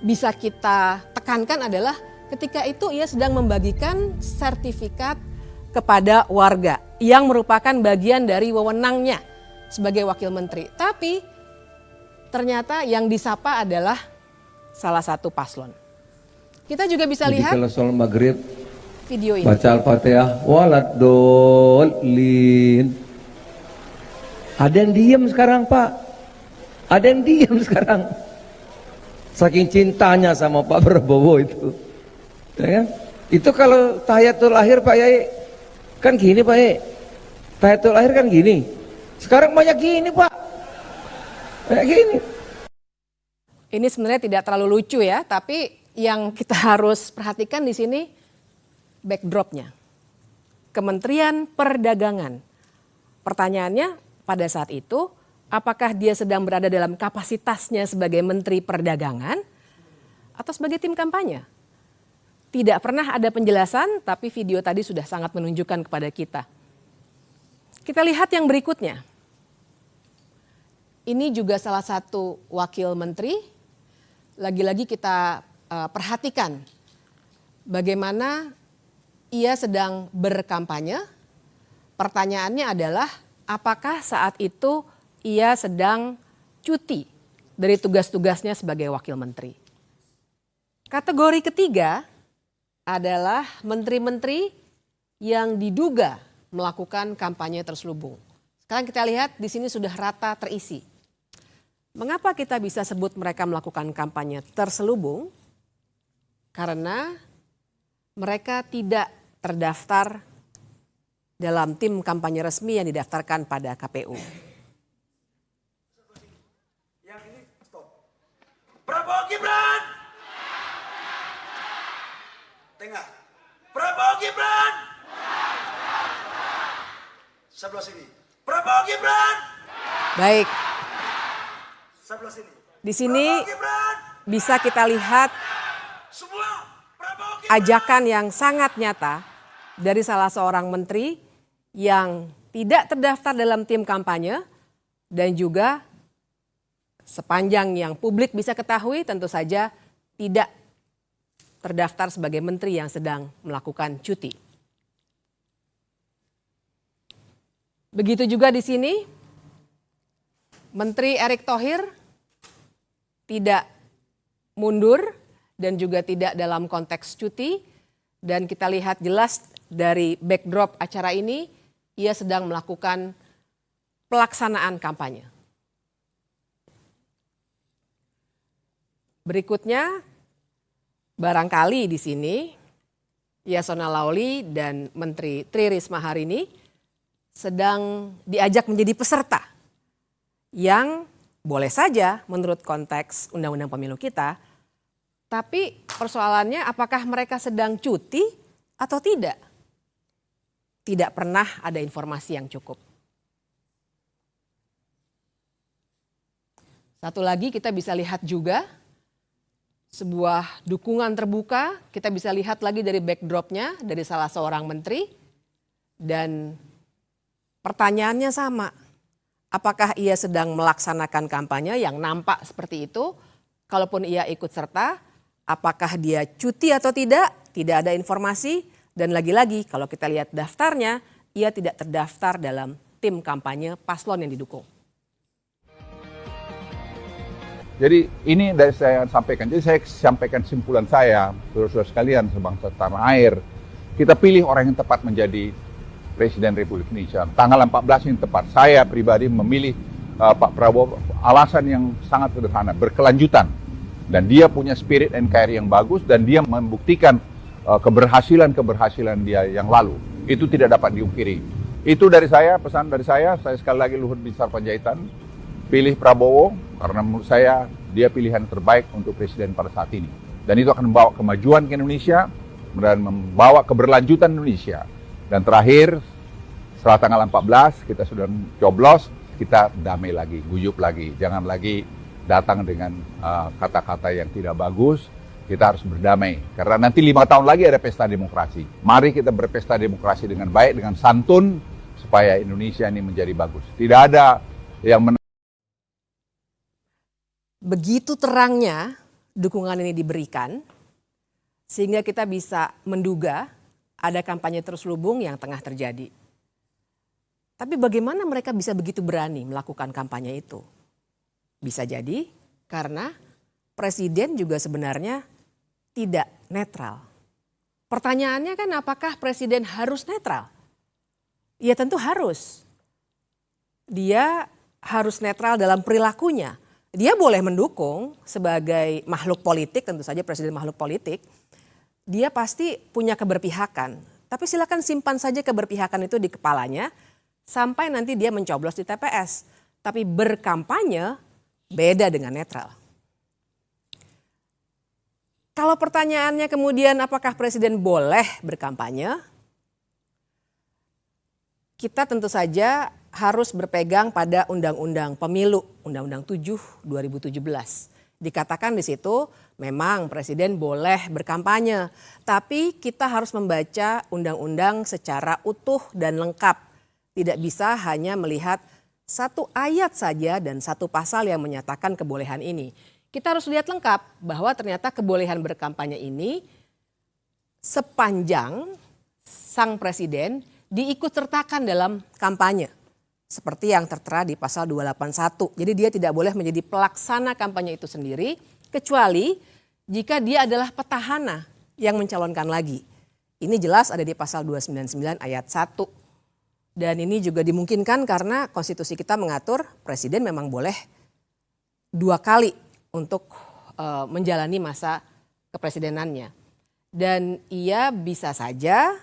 bisa kita tekankan adalah ketika itu ia sedang membagikan sertifikat kepada warga yang merupakan bagian dari wewenangnya sebagai wakil menteri. Tapi ternyata yang disapa adalah salah satu paslon. Kita juga bisa lihat kalau sholat maghrib video ini. Baca Al-Fatihah waladolin. Ada yang diam sekarang, Pak. Ada yang diam sekarang. Saking cintanya sama Pak Prabowo itu. Ya kan? Itu kalau tahiyatul akhir Pak Yai kan gini Pak Yai. Tahiyatul akhir kan gini. Sekarang banyak gini Pak. Kayak gini. Ini sebenarnya tidak terlalu lucu ya, tapi yang kita harus perhatikan di sini backdropnya. Kementerian Perdagangan. Pertanyaannya pada saat itu, apakah dia sedang berada dalam kapasitasnya sebagai Menteri Perdagangan atau sebagai tim kampanye? Tidak pernah ada penjelasan, tapi video tadi sudah sangat menunjukkan kepada kita. Kita lihat yang berikutnya. Ini juga salah satu wakil menteri, lagi-lagi kita perhatikan bagaimana ia sedang berkampanye. Pertanyaannya adalah apakah saat itu ia sedang cuti dari tugas-tugasnya sebagai wakil menteri. Kategori ketiga adalah menteri-menteri yang diduga melakukan kampanye terselubung. Sekarang kita lihat di sini sudah rata terisi. Mengapa kita bisa sebut mereka melakukan kampanye terselubung? Karena mereka tidak terdaftar dalam tim kampanye resmi yang didaftarkan pada KPU. Yang ini stop. Prabowo Gibran. Tengah. Prabowo Gibran. Sebelah sini. Prabowo Gibran. Baik. Sebelah sini. Di sini bisa kita lihat ajakan yang sangat nyata dari salah seorang menteri yang tidak terdaftar dalam tim kampanye dan juga sepanjang yang publik bisa ketahui tentu saja tidak terdaftar sebagai menteri yang sedang melakukan cuti. Begitu juga di sini Menteri Erick Thohir tidak mundur dan juga tidak dalam konteks cuti dan kita lihat jelas dari backdrop acara ini, ia sedang melakukan pelaksanaan kampanye. Berikutnya, barangkali di sini Yasona Lawli dan Menteri Tri Risma hari ini sedang diajak menjadi peserta yang boleh saja menurut konteks Undang-Undang Pemilu kita, tapi persoalannya apakah mereka sedang cuti atau tidak? Tidak pernah ada informasi yang cukup. Satu lagi kita bisa lihat juga sebuah dukungan terbuka, kita bisa lihat lagi dari backdropnya dari salah seorang menteri, dan pertanyaannya sama. Apakah ia sedang melaksanakan kampanye yang nampak seperti itu? Kalaupun ia ikut serta, apakah dia cuti atau tidak? Tidak ada informasi. Dan lagi-lagi kalau kita lihat daftarnya, ia tidak terdaftar dalam tim kampanye paslon yang didukung. Jadi ini dari saya sampaikan. Jadi saya sampaikan simpulan saya, saudara-saudara sekalian sebangsa tanah air. Kita pilih orang yang tepat menjadi Presiden Republik Indonesia. Tanggal 14 yang tepat. Saya pribadi memilih Pak Prabowo alasan yang sangat sederhana, berkelanjutan. Dan dia punya spirit NKRI yang bagus dan dia membuktikan keberhasilan dia yang lalu. Itu tidak dapat diungkiri. Itu dari saya, pesan dari saya sekali lagi Luhut Binsar Panjaitan, pilih Prabowo karena menurut saya dia pilihan terbaik untuk presiden pada saat ini. Dan itu akan membawa kemajuan ke Indonesia dan membawa keberlanjutan Indonesia. Dan terakhir, setelah tanggal 14 kita sudah coblos, kita damai lagi, guyup lagi. Jangan lagi datang dengan kata-kata yang tidak bagus. Kita harus berdamai. Karena nanti 5 tahun lagi ada pesta demokrasi. Mari kita berpesta demokrasi dengan baik, dengan santun, supaya Indonesia ini menjadi bagus. Tidak ada yang Begitu terangnya dukungan ini diberikan, sehingga kita bisa menduga ada kampanye terselubung yang tengah terjadi. Tapi bagaimana mereka bisa begitu berani melakukan kampanye itu? Bisa jadi karena presiden juga sebenarnya tidak netral. Pertanyaannya kan apakah presiden harus netral? Ya tentu harus. Dia harus netral dalam perilakunya. Dia boleh mendukung sebagai makhluk politik, tentu saja presiden makhluk politik. Dia pasti punya keberpihakan. Tapi silakan simpan saja keberpihakan itu di kepalanya sampai nanti dia mencoblos di TPS. Tapi berkampanye beda dengan netral. Kalau pertanyaannya kemudian apakah presiden boleh berkampanye? Kita tentu saja harus berpegang pada Undang-Undang Pemilu, Undang-Undang 7 2017. Dikatakan di situ memang presiden boleh berkampanye, tapi kita harus membaca undang-undang secara utuh dan lengkap. Tidak bisa hanya melihat satu ayat saja dan satu pasal yang menyatakan kebolehan ini. Kita harus lihat lengkap bahwa ternyata kebolehan berkampanye ini sepanjang sang presiden diikutsertakan dalam kampanye. Seperti yang tertera di pasal 281. Jadi dia tidak boleh menjadi pelaksana kampanye itu sendiri kecuali jika dia adalah petahana yang mencalonkan lagi. Ini jelas ada di pasal 299 ayat 1. Dan ini juga dimungkinkan karena konstitusi kita mengatur presiden memang boleh 2 kali untuk menjalani masa kepresidenannya. Dan ia bisa saja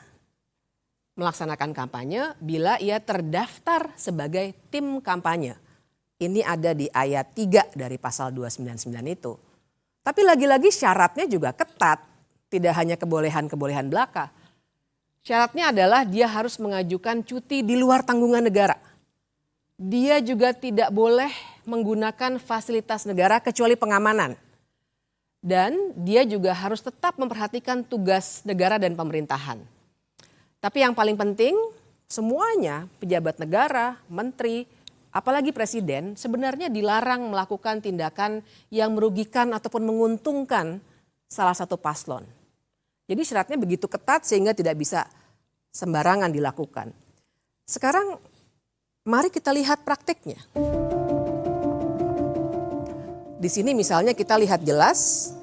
melaksanakan kampanye bila ia terdaftar sebagai tim kampanye. Ini ada di ayat 3 dari pasal 299 itu. Tapi lagi-lagi syaratnya juga ketat. Tidak hanya kebolehan-kebolehan belaka. Syaratnya adalah dia harus mengajukan cuti di luar tanggungan negara. Dia juga tidak boleh menggunakan fasilitas negara kecuali pengamanan. Dan dia juga harus tetap memperhatikan tugas negara dan pemerintahan. Tapi yang paling penting, semuanya pejabat negara, menteri, apalagi presiden sebenarnya dilarang melakukan tindakan yang merugikan ataupun menguntungkan salah satu paslon. Jadi syaratnya begitu ketat sehingga tidak bisa sembarangan dilakukan. Sekarang mari kita lihat prakteknya. Di sini misalnya kita lihat jelas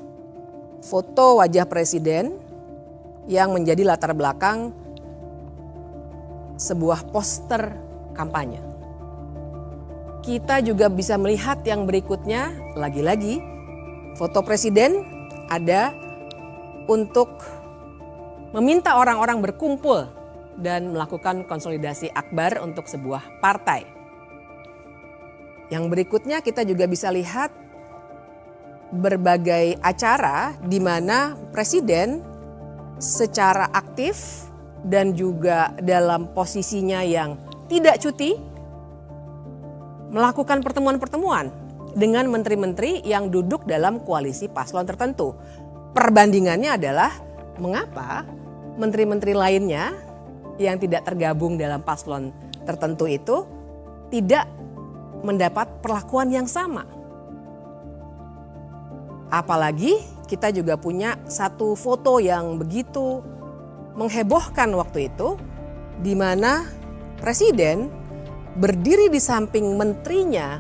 foto wajah presiden yang menjadi latar belakang sebuah poster kampanye. Kita juga bisa melihat yang berikutnya, lagi-lagi foto presiden ada untuk meminta orang-orang berkumpul dan melakukan konsolidasi akbar untuk sebuah partai. Yang berikutnya kita juga bisa lihat berbagai acara di mana presiden secara aktif dan juga dalam posisinya yang tidak cuti melakukan pertemuan-pertemuan dengan menteri-menteri yang duduk dalam koalisi paslon tertentu. Perbandingannya adalah mengapa menteri-menteri lainnya yang tidak tergabung dalam paslon tertentu itu tidak mendapat perlakuan yang sama. Apalagi kita juga punya satu foto yang begitu menghebohkan waktu itu, di mana presiden berdiri di samping menterinya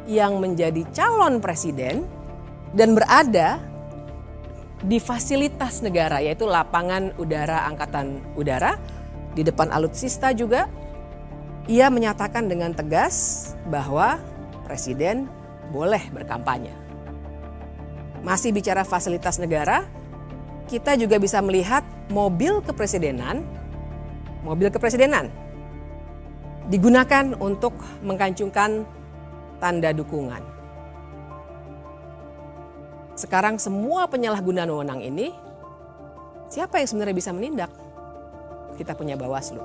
yang menjadi calon presiden dan berada di fasilitas negara, yaitu lapangan udara Angkatan Udara di depan alutsista juga. Ia menyatakan dengan tegas bahwa presiden boleh berkampanye. Masih bicara fasilitas negara, kita juga bisa melihat mobil kepresidenan digunakan untuk mengkancungkan tanda dukungan. Sekarang semua penyalahgunaan wewenang ini, siapa yang sebenarnya bisa menindak? Kita punya Bawaslu.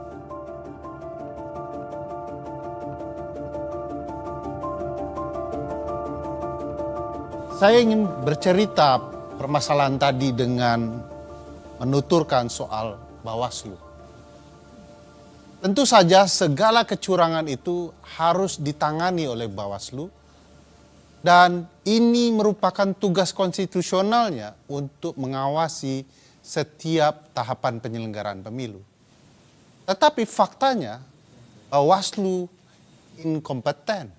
Saya ingin bercerita permasalahan tadi dengan menuturkan soal Bawaslu. Tentu saja segala kecurangan itu harus ditangani oleh Bawaslu dan ini merupakan tugas konstitusionalnya untuk mengawasi setiap tahapan penyelenggaraan pemilu. Tetapi faktanya Bawaslu inkompeten.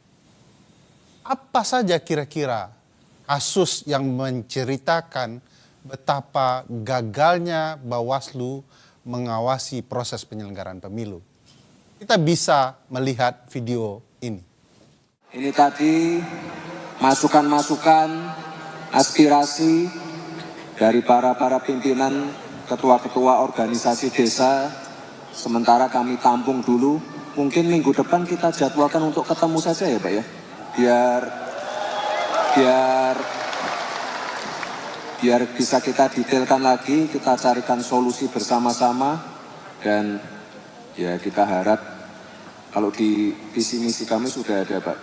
Apa saja kira-kira kasus yang menceritakan betapa gagalnya Bawaslu mengawasi proses penyelenggaraan pemilu? Kita bisa melihat video ini. Ini tadi masukan-masukan, aspirasi dari para pimpinan, ketua-ketua organisasi desa. Sementara kami tampung dulu, mungkin minggu depan kita jadwalkan untuk ketemu saja ya Pak ya. Biar bisa kita detailkan lagi, kita carikan solusi bersama-sama. Dan ya kita harap kalau di visi misi kami sudah ada Pak,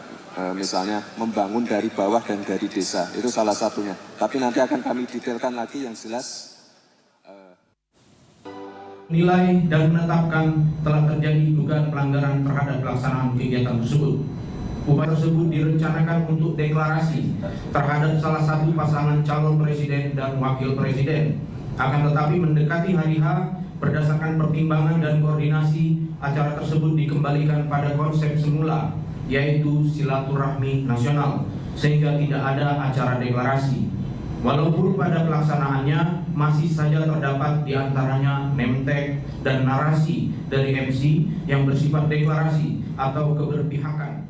misalnya membangun dari bawah dan dari desa, itu salah satunya. Tapi nanti akan kami detailkan lagi yang jelas. Nilai dan menetapkan telah terjadi dugaan pelanggaran terhadap pelaksanaan kegiatan tersebut. Upaya tersebut direncanakan untuk deklarasi terhadap salah satu pasangan calon presiden dan wakil presiden. Akan tetapi mendekati hari H, berdasarkan pertimbangan dan koordinasi, acara tersebut dikembalikan pada konsep semula, yaitu silaturahmi nasional, sehingga tidak ada acara deklarasi. Walaupun pada pelaksanaannya masih saja terdapat di antaranya name tag dan narasi dari MC yang bersifat deklarasi atau keberpihakan.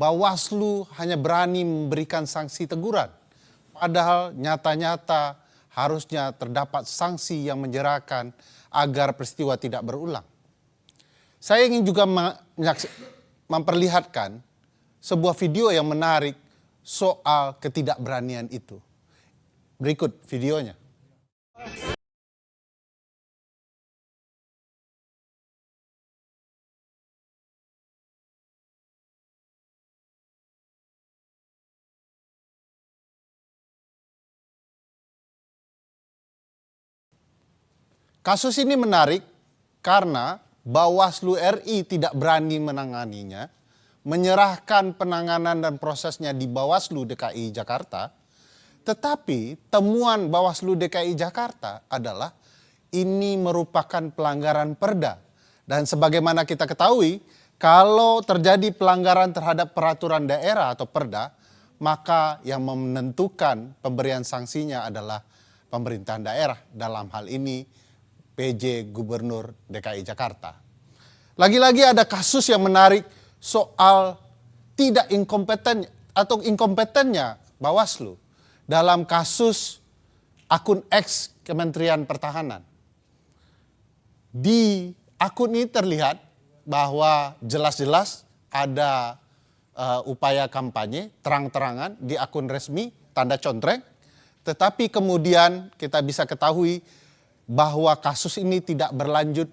Bawaslu hanya berani memberikan sanksi teguran, padahal nyata-nyata harusnya terdapat sanksi yang menjerakan agar peristiwa tidak berulang. Saya ingin juga memperlihatkan sebuah video yang menarik soal ketidakberanian itu. Berikut videonya. Kasus ini menarik karena Bawaslu RI tidak berani menanganinya, menyerahkan penanganan dan prosesnya di Bawaslu DKI Jakarta. Tetapi temuan Bawaslu DKI Jakarta adalah ini merupakan pelanggaran perda. Dan sebagaimana kita ketahui, kalau terjadi pelanggaran terhadap peraturan daerah atau perda, maka yang menentukan pemberian sanksinya adalah pemerintahan daerah, dalam hal ini PJ Gubernur DKI Jakarta. Lagi-lagi ada kasus yang menarik soal tidak inkompeten atau inkompetennya Bawaslu dalam kasus akun X Kementerian Pertahanan. Di akun ini terlihat bahwa jelas-jelas ada upaya kampanye terang-terangan di akun resmi, tanda contreng, tetapi kemudian kita bisa ketahui bahwa kasus ini tidak berlanjut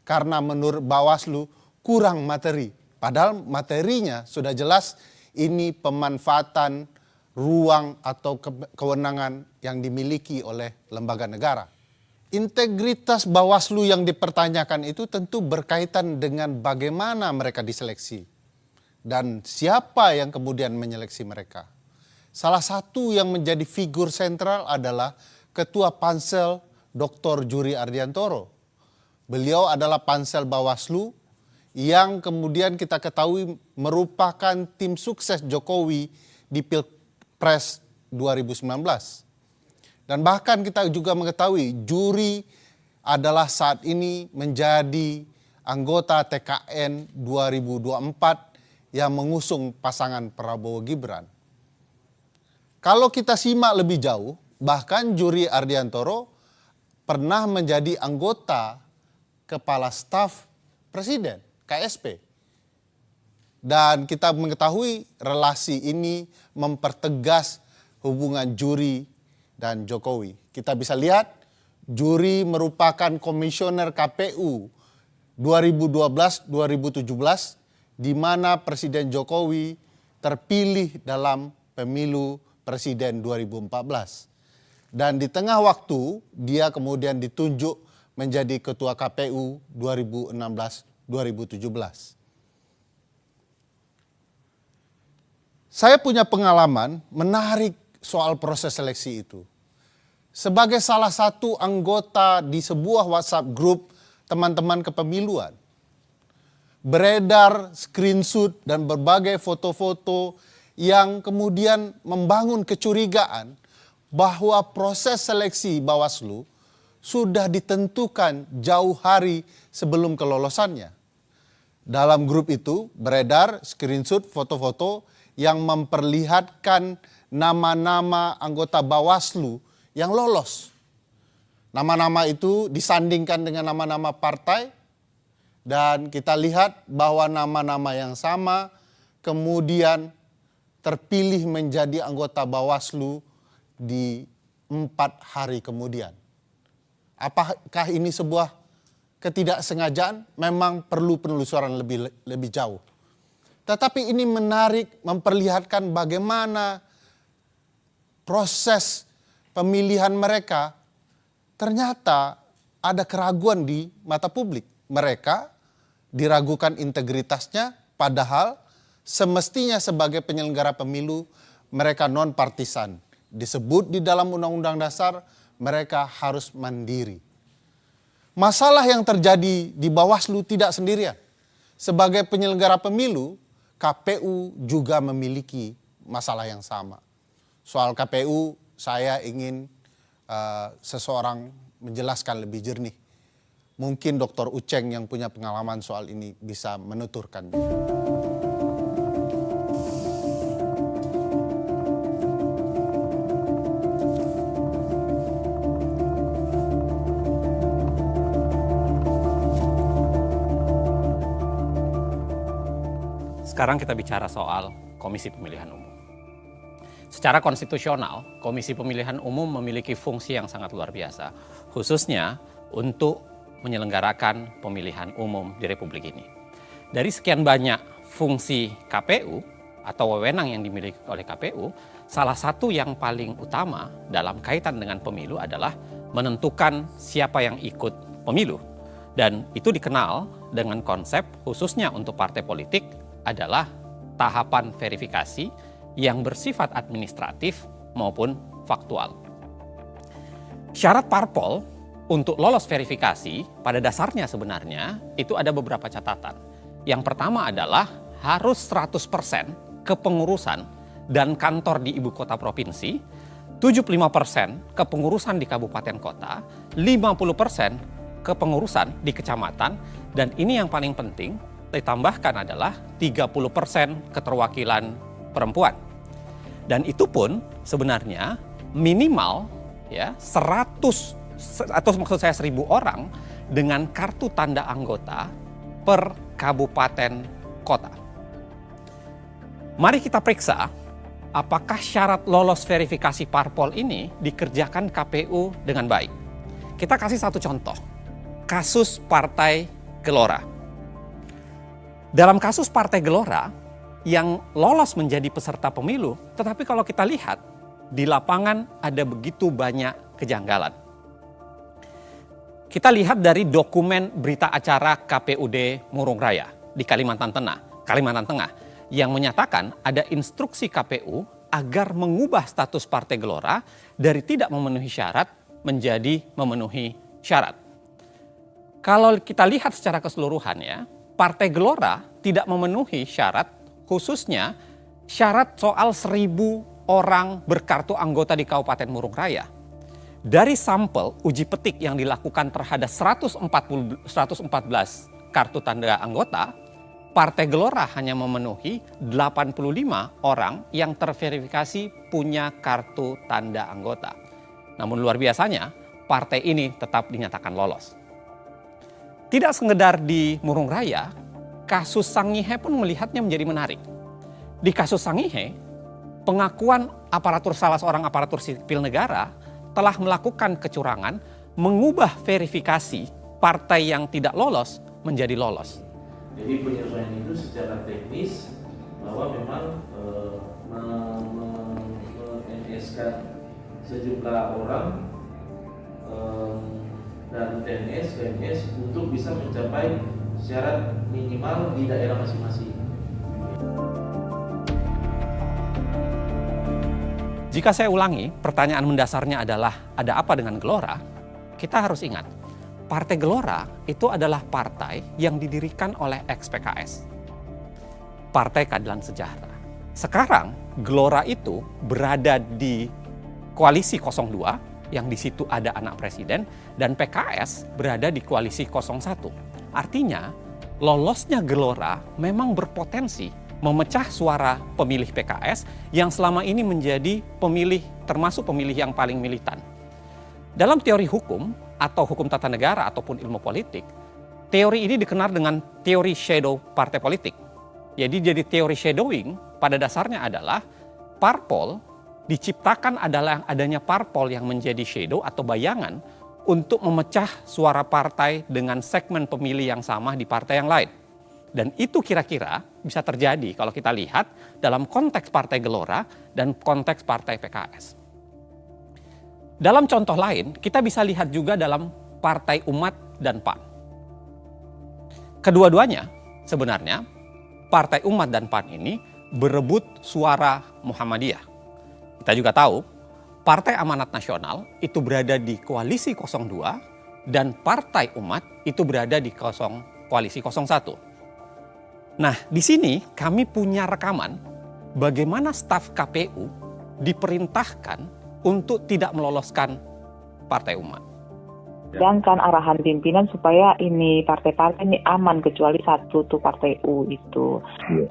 karena menurut Bawaslu kurang materi. Padahal materinya sudah jelas ini pemanfaatan ruang atau kewenangan yang dimiliki oleh lembaga negara. Integritas Bawaslu yang dipertanyakan itu tentu berkaitan dengan bagaimana mereka diseleksi dan siapa yang kemudian menyeleksi mereka. Salah satu yang menjadi figur sentral adalah Ketua Pansel Dr. Juri Ardiantoro. Beliau adalah Pansel Bawaslu yang kemudian kita ketahui merupakan tim sukses Jokowi di Pilpres 2019. Dan bahkan kita juga mengetahui juri adalah saat ini menjadi anggota TKN 2024 yang mengusung pasangan Prabowo Gibran. Kalau kita simak lebih jauh, bahkan Juri Ardiantoro pernah menjadi anggota Kepala Staf Presiden, KSP. Dan kita mengetahui relasi ini mempertegas hubungan Juri dan Jokowi. Kita bisa lihat Juri merupakan komisioner KPU 2012-2017 di mana Presiden Jokowi terpilih dalam pemilu Presiden 2014. Dan di tengah waktu dia kemudian ditunjuk menjadi Ketua KPU 2016-2017. Saya punya pengalaman menarik soal proses seleksi itu. Sebagai salah satu anggota di sebuah WhatsApp group teman-teman kepemiluan, beredar screenshot dan berbagai foto-foto yang kemudian membangun kecurigaan bahwa proses seleksi Bawaslu sudah ditentukan jauh hari sebelum kelolosannya. Dalam grup itu beredar screenshot foto-foto yang memperlihatkan nama-nama anggota Bawaslu yang lolos. Nama-nama itu disandingkan dengan nama-nama partai. Dan kita lihat bahwa nama-nama yang sama kemudian terpilih menjadi anggota Bawaslu di 4 hari kemudian. Apakah ini sebuah ketidaksengajaan? Memang perlu penelusuran lebih jauh. Tetapi ini menarik memperlihatkan bagaimana proses pemilihan mereka ternyata ada keraguan di mata publik. Mereka diragukan integritasnya, padahal semestinya sebagai penyelenggara pemilu mereka non-partisan. Disebut di dalam Undang-Undang Dasar mereka harus mandiri. Masalah yang terjadi di Bawaslu tidak sendirian. Sebagai penyelenggara pemilu, KPU juga memiliki masalah yang sama. Soal KPU saya ingin seseorang menjelaskan lebih jernih. Mungkin Dr. Uceng yang punya pengalaman soal ini bisa menuturkan. Sekarang kita bicara soal Komisi Pemilihan Umum. Secara konstitusional, Komisi Pemilihan Umum memiliki fungsi yang sangat luar biasa, khususnya untuk menyelenggarakan pemilihan umum di Republik ini. Dari sekian banyak fungsi KPU atau wewenang yang dimiliki oleh KPU, salah satu yang paling utama dalam kaitan dengan pemilu adalah menentukan siapa yang ikut pemilu. Dan itu dikenal dengan konsep khususnya untuk partai politik adalah tahapan verifikasi yang bersifat administratif maupun faktual. Syarat parpol untuk lolos verifikasi pada dasarnya sebenarnya itu ada beberapa catatan. Yang pertama adalah harus 100% kepengurusan dan kantor di ibu kota provinsi, 75% kepengurusan di kabupaten kota, 50% kepengurusan di kecamatan, dan ini yang paling penting ditambahkan adalah 30% keterwakilan perempuan. Dan itu pun sebenarnya minimal ya 100 atau maksud saya 1.000 orang dengan kartu tanda anggota per kabupaten kota. Mari kita periksa apakah syarat lolos verifikasi parpol ini dikerjakan KPU dengan baik. Kita kasih satu contoh, kasus Partai Gelora. Dalam kasus Partai Gelora yang lolos menjadi peserta pemilu, tetapi kalau kita lihat di lapangan ada begitu banyak kejanggalan. Kita lihat dari dokumen berita acara KPUD Murung Raya di Kalimantan Tengah yang menyatakan ada instruksi KPU agar mengubah status Partai Gelora dari tidak memenuhi syarat menjadi memenuhi syarat. Kalau kita lihat secara keseluruhan ya, Partai Gelora tidak memenuhi syarat, khususnya syarat soal 1.000 orang berkartu anggota di Kabupaten Murung Raya. Dari sampel uji petik yang dilakukan terhadap 114 kartu tanda anggota, Partai Gelora hanya memenuhi 85 orang yang terverifikasi punya kartu tanda anggota. Namun luar biasanya, partai ini tetap dinyatakan lolos. Tidak sekedar di Murung Raya, kasus Sangihe pun melihatnya menjadi menarik. Di kasus Sangihe, pengakuan salah seorang aparatur sipil negara telah melakukan kecurangan, mengubah verifikasi partai yang tidak lolos menjadi lolos. Jadi penyesuaian itu secara teknis bahwa memang NS sejumlah orang dan TNS, PNS untuk bisa mencapai syarat minimal di daerah masing-masing. Jika saya ulangi, pertanyaan mendasarnya adalah ada apa dengan Gelora? Kita harus ingat, Partai Gelora itu adalah partai yang didirikan oleh ex-PKS. Partai Keadilan Sejahtera. Sekarang Gelora itu berada di koalisi 02 yang di situ ada anak presiden dan PKS berada di koalisi 01. Artinya lolosnya Gelora memang berpotensi memecah suara pemilih PKS yang selama ini menjadi termasuk pemilih yang paling militan. Dalam teori hukum atau hukum tata negara ataupun ilmu politik, teori ini dikenal dengan teori shadow partai politik. Jadi teori shadowing pada dasarnya adalah parpol diciptakan adalah adanya parpol yang menjadi shadow atau bayangan untuk memecah suara partai dengan segmen pemilih yang sama di partai yang lain. Dan itu kira-kira bisa terjadi kalau kita lihat dalam konteks Partai Gelora dan konteks Partai PKS. Dalam contoh lain, kita bisa lihat juga dalam Partai Umat dan PAN. Kedua-duanya sebenarnya Partai Umat dan PAN ini berebut suara Muhammadiyah. Kita juga tahu Partai Amanat Nasional itu berada di koalisi 02 dan Partai Umat itu berada di koalisi 01. Nah, di sini kami punya rekaman bagaimana staf KPU diperintahkan untuk tidak meloloskan Partai Umat. Sedangkan arahan pimpinan supaya ini partai-partai ini aman kecuali satu tuh Partai U itu.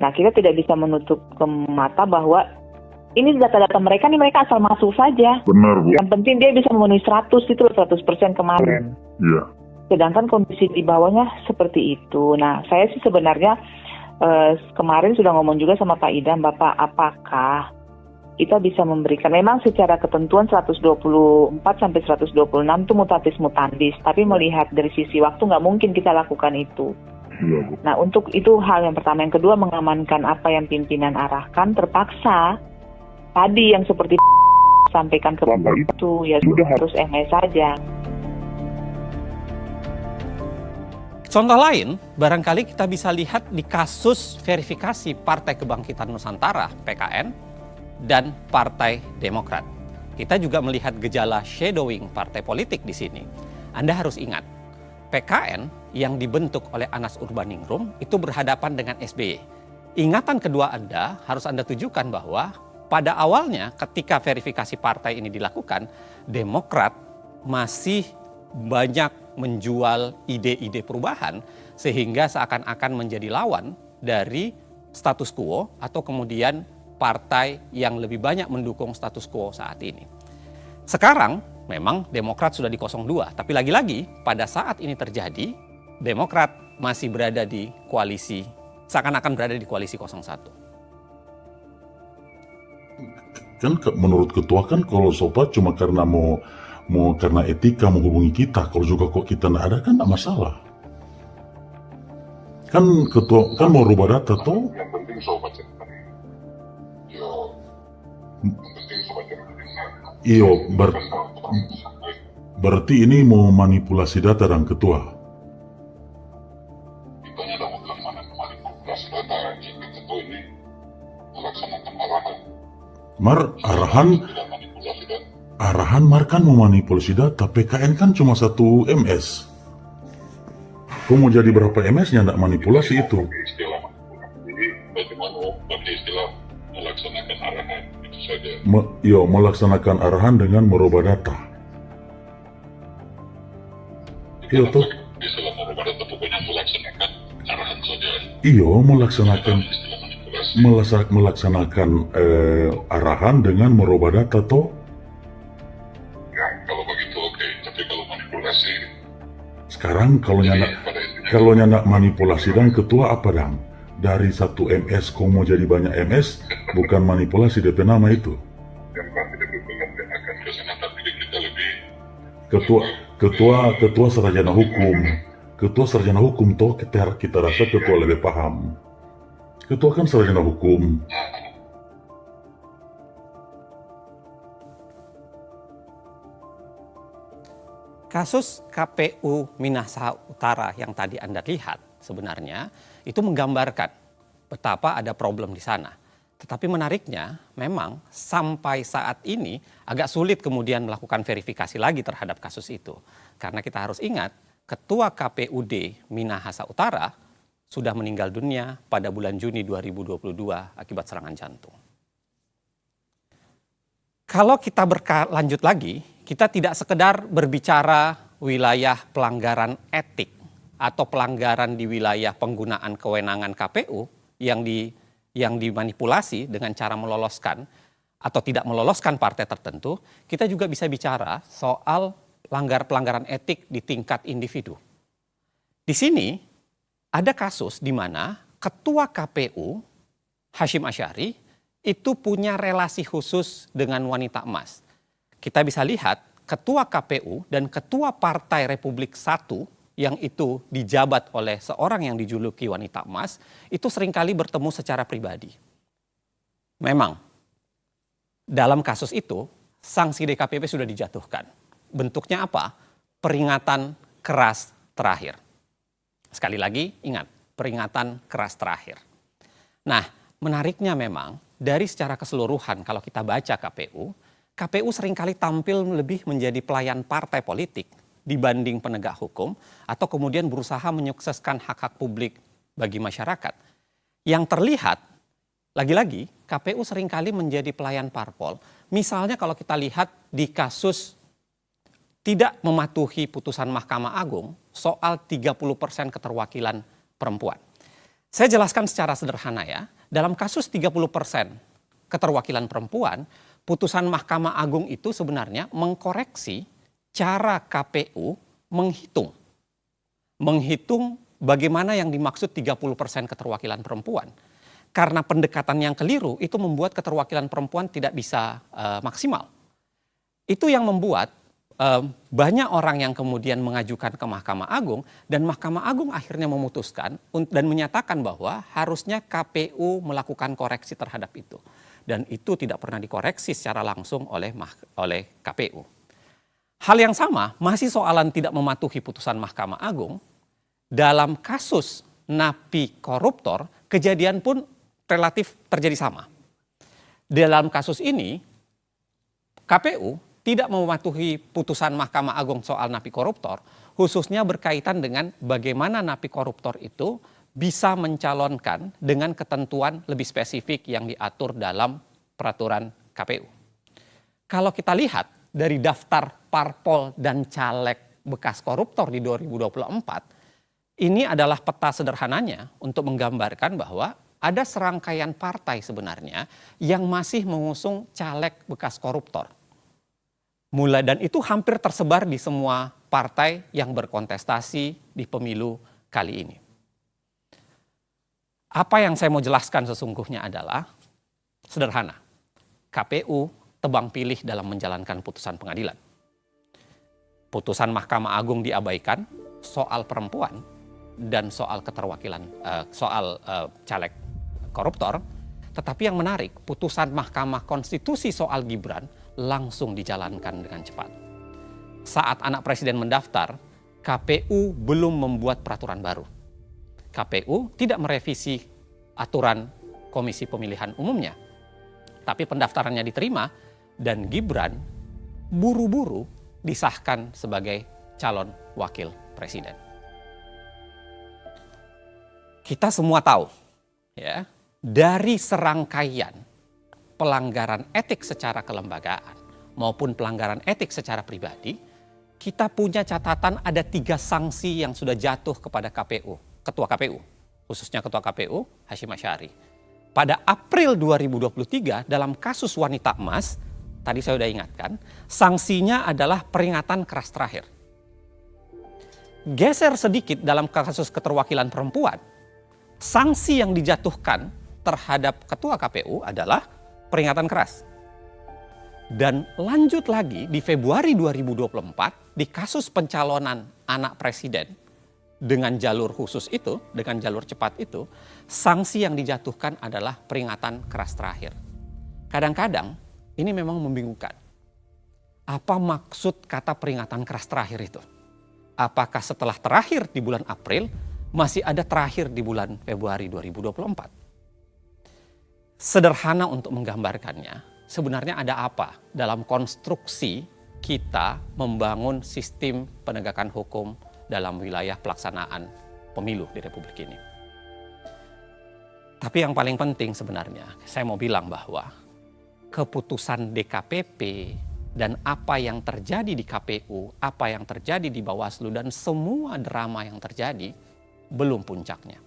Nah, kita tidak bisa menutup ke mata bahwa ini data-data mereka nih mereka asal masuk saja. Benar, Bu. Yang penting dia bisa memenuhi 100% kemarin. Iya. Sedangkan kondisi di bawahnya seperti itu. Nah, saya sih sebenarnya kemarin sudah ngomong juga sama Pak Idam, Bapak, apakah kita bisa memberikan, memang secara ketentuan 124 sampai 126 itu mutatis mutandis, tapi melihat dari sisi waktu nggak mungkin kita lakukan itu. Nah, untuk itu hal yang pertama. Yang kedua, mengamankan apa yang pimpinan arahkan, terpaksa tadi yang seperti sampaikan ke itu, ya sudah harus MS saja. Contoh lain, barangkali kita bisa lihat di kasus verifikasi Partai Kebangkitan Nusantara, PKN, dan Partai Demokrat. Kita juga melihat gejala shadowing partai politik di sini. Anda harus ingat, PKN yang dibentuk oleh Anas Urbaningrum itu berhadapan dengan SBY. Ingatan kedua Anda harus Anda tujukan bahwa pada awalnya ketika verifikasi partai ini dilakukan, Demokrat masih banyak menjual ide-ide perubahan sehingga seakan-akan menjadi lawan dari status quo atau kemudian partai yang lebih banyak mendukung status quo saat ini. Sekarang memang Demokrat sudah di 02, tapi lagi-lagi pada saat ini terjadi, Demokrat masih berada di koalisi, seakan-akan berada di koalisi 01. Kan menurut ketua kan kalau Sopa cuma karena mau karena etika menghubungi kita, kalau juga kok kita nggak ada kan nggak masalah. Kan ketua kan mau rubah data tuh. Yang penting Sopa berarti ini mau manipulasi data dan ketua. Kitanya udah bukan manipulasi data, jika ketua ini melaksanakan arahan Mar kan memanipulasi data. PKN kan cuma 1 MS. Kok mau jadi berapa MS-nya nggak manipulasi itu? Jadi bagaimana pakai istilah melaksanakan arahan itu saja. Melaksanakan arahan dengan merubah data. Iya tuh. Istilah merubah data pokoknya melaksanakan arahan saja. Iya, melaksanakan arahan dengan merubah data toh. Ya, kalau begitu oke. Tapi kalau manipulasi. Sekarang kalau nyandak manipulasi dan ketua apa dang? Dari 1 MS kau mau jadi banyak MS, bukan manipulasi DP nama itu. Yang pasti DP akan kesana, tapi kita lebih ketua sarjana hukum. Ketua sarjana hukum toh kita rasa ketua lebih paham. Ketua kan sarjana hukum. Kasus KPU Minahasa Utara yang tadi Anda lihat sebenarnya itu menggambarkan betapa ada problem di sana. Tetapi menariknya memang sampai saat ini agak sulit kemudian melakukan verifikasi lagi terhadap kasus itu. Karena kita harus ingat Ketua KPUD Minahasa Utara sudah meninggal dunia pada bulan Juni 2022 akibat serangan jantung. Kalau kita lanjut lagi, kita tidak sekedar berbicara wilayah pelanggaran etik atau pelanggaran di wilayah penggunaan kewenangan KPU yang dimanipulasi dengan cara meloloskan atau tidak meloloskan partai tertentu, kita juga bisa bicara soal pelanggaran etik di tingkat individu. Di sini ada kasus di mana Ketua KPU Hasyim Asy'ari itu punya relasi khusus dengan wanita emas. Kita bisa lihat Ketua KPU dan Ketua Partai Republik 1 yang itu dijabat oleh seorang yang dijuluki wanita emas itu seringkali bertemu secara pribadi. Memang dalam kasus itu sanksi DKPP sudah dijatuhkan. Bentuknya apa? Peringatan keras terakhir. Sekali lagi ingat, peringatan keras terakhir. Nah, menariknya memang dari secara keseluruhan kalau kita baca KPU seringkali tampil lebih menjadi pelayan partai politik dibanding penegak hukum atau kemudian berusaha menyukseskan hak-hak publik bagi masyarakat. Yang terlihat, lagi-lagi KPU seringkali menjadi pelayan parpol. Misalnya kalau kita lihat di kasus tidak mematuhi putusan Mahkamah Agung soal 30% keterwakilan perempuan. Saya jelaskan secara sederhana ya, dalam kasus 30% keterwakilan perempuan, putusan Mahkamah Agung itu sebenarnya mengkoreksi cara KPU menghitung bagaimana yang dimaksud 30% keterwakilan perempuan. Karena pendekatan yang keliru itu membuat keterwakilan perempuan tidak bisa maksimal. Itu yang membuat banyak orang yang kemudian mengajukan ke Mahkamah Agung dan Mahkamah Agung akhirnya memutuskan dan menyatakan bahwa harusnya KPU melakukan koreksi terhadap itu. Dan itu tidak pernah dikoreksi secara langsung oleh KPU. Hal yang sama masih soalan tidak mematuhi putusan Mahkamah Agung. Dalam kasus napi koruptor, kejadian pun relatif terjadi sama. Dalam kasus ini, KPU tidak mematuhi putusan Mahkamah Agung soal napi koruptor, khususnya berkaitan dengan bagaimana napi koruptor itu bisa mencalonkan dengan ketentuan lebih spesifik yang diatur dalam peraturan KPU. Kalau kita lihat dari daftar parpol dan caleg bekas koruptor di 2024, ini adalah peta sederhananya untuk menggambarkan bahwa ada serangkaian partai sebenarnya yang masih mengusung caleg bekas koruptor. Dan itu hampir tersebar di semua partai yang berkontestasi di pemilu kali ini. Apa yang saya mau jelaskan sesungguhnya adalah sederhana. KPU tebang pilih dalam menjalankan putusan pengadilan. Putusan Mahkamah Agung diabaikan soal perempuan dan soal keterwakilan, caleg koruptor. Tetapi yang menarik, putusan Mahkamah Konstitusi soal Gibran langsung dijalankan dengan cepat. Saat anak presiden mendaftar, KPU belum membuat peraturan baru. KPU tidak merevisi aturan Komisi Pemilihan Umumnya. Tapi pendaftarannya diterima dan Gibran buru-buru disahkan sebagai calon wakil presiden. Kita semua tahu ya, dari serangkaian pelanggaran etik secara kelembagaan maupun pelanggaran etik secara pribadi, kita punya catatan ada 3 sanksi yang sudah jatuh kepada Ketua KPU, khususnya Ketua KPU Hashim Asy'ari. Pada April 2023 dalam kasus wanita emas, tadi saya sudah ingatkan, sanksinya adalah peringatan keras terakhir. Geser sedikit dalam kasus keterwakilan perempuan, sanksi yang dijatuhkan terhadap Ketua KPU adalah peringatan keras. Dan lanjut lagi di Februari 2024 di kasus pencalonan anak presiden dengan jalur khusus itu, dengan jalur cepat itu, sanksi yang dijatuhkan adalah peringatan keras terakhir. Kadang-kadang ini memang membingungkan. Apa maksud kata peringatan keras terakhir itu? Apakah setelah terakhir di bulan April masih ada terakhir di bulan Februari 2024? Sederhana untuk menggambarkannya, sebenarnya ada apa dalam konstruksi kita membangun sistem penegakan hukum dalam wilayah pelaksanaan pemilu di Republik ini. Tapi yang paling penting sebenarnya, saya mau bilang bahwa keputusan DKPP dan apa yang terjadi di KPU, apa yang terjadi di Bawaslu, dan semua drama yang terjadi belum puncaknya.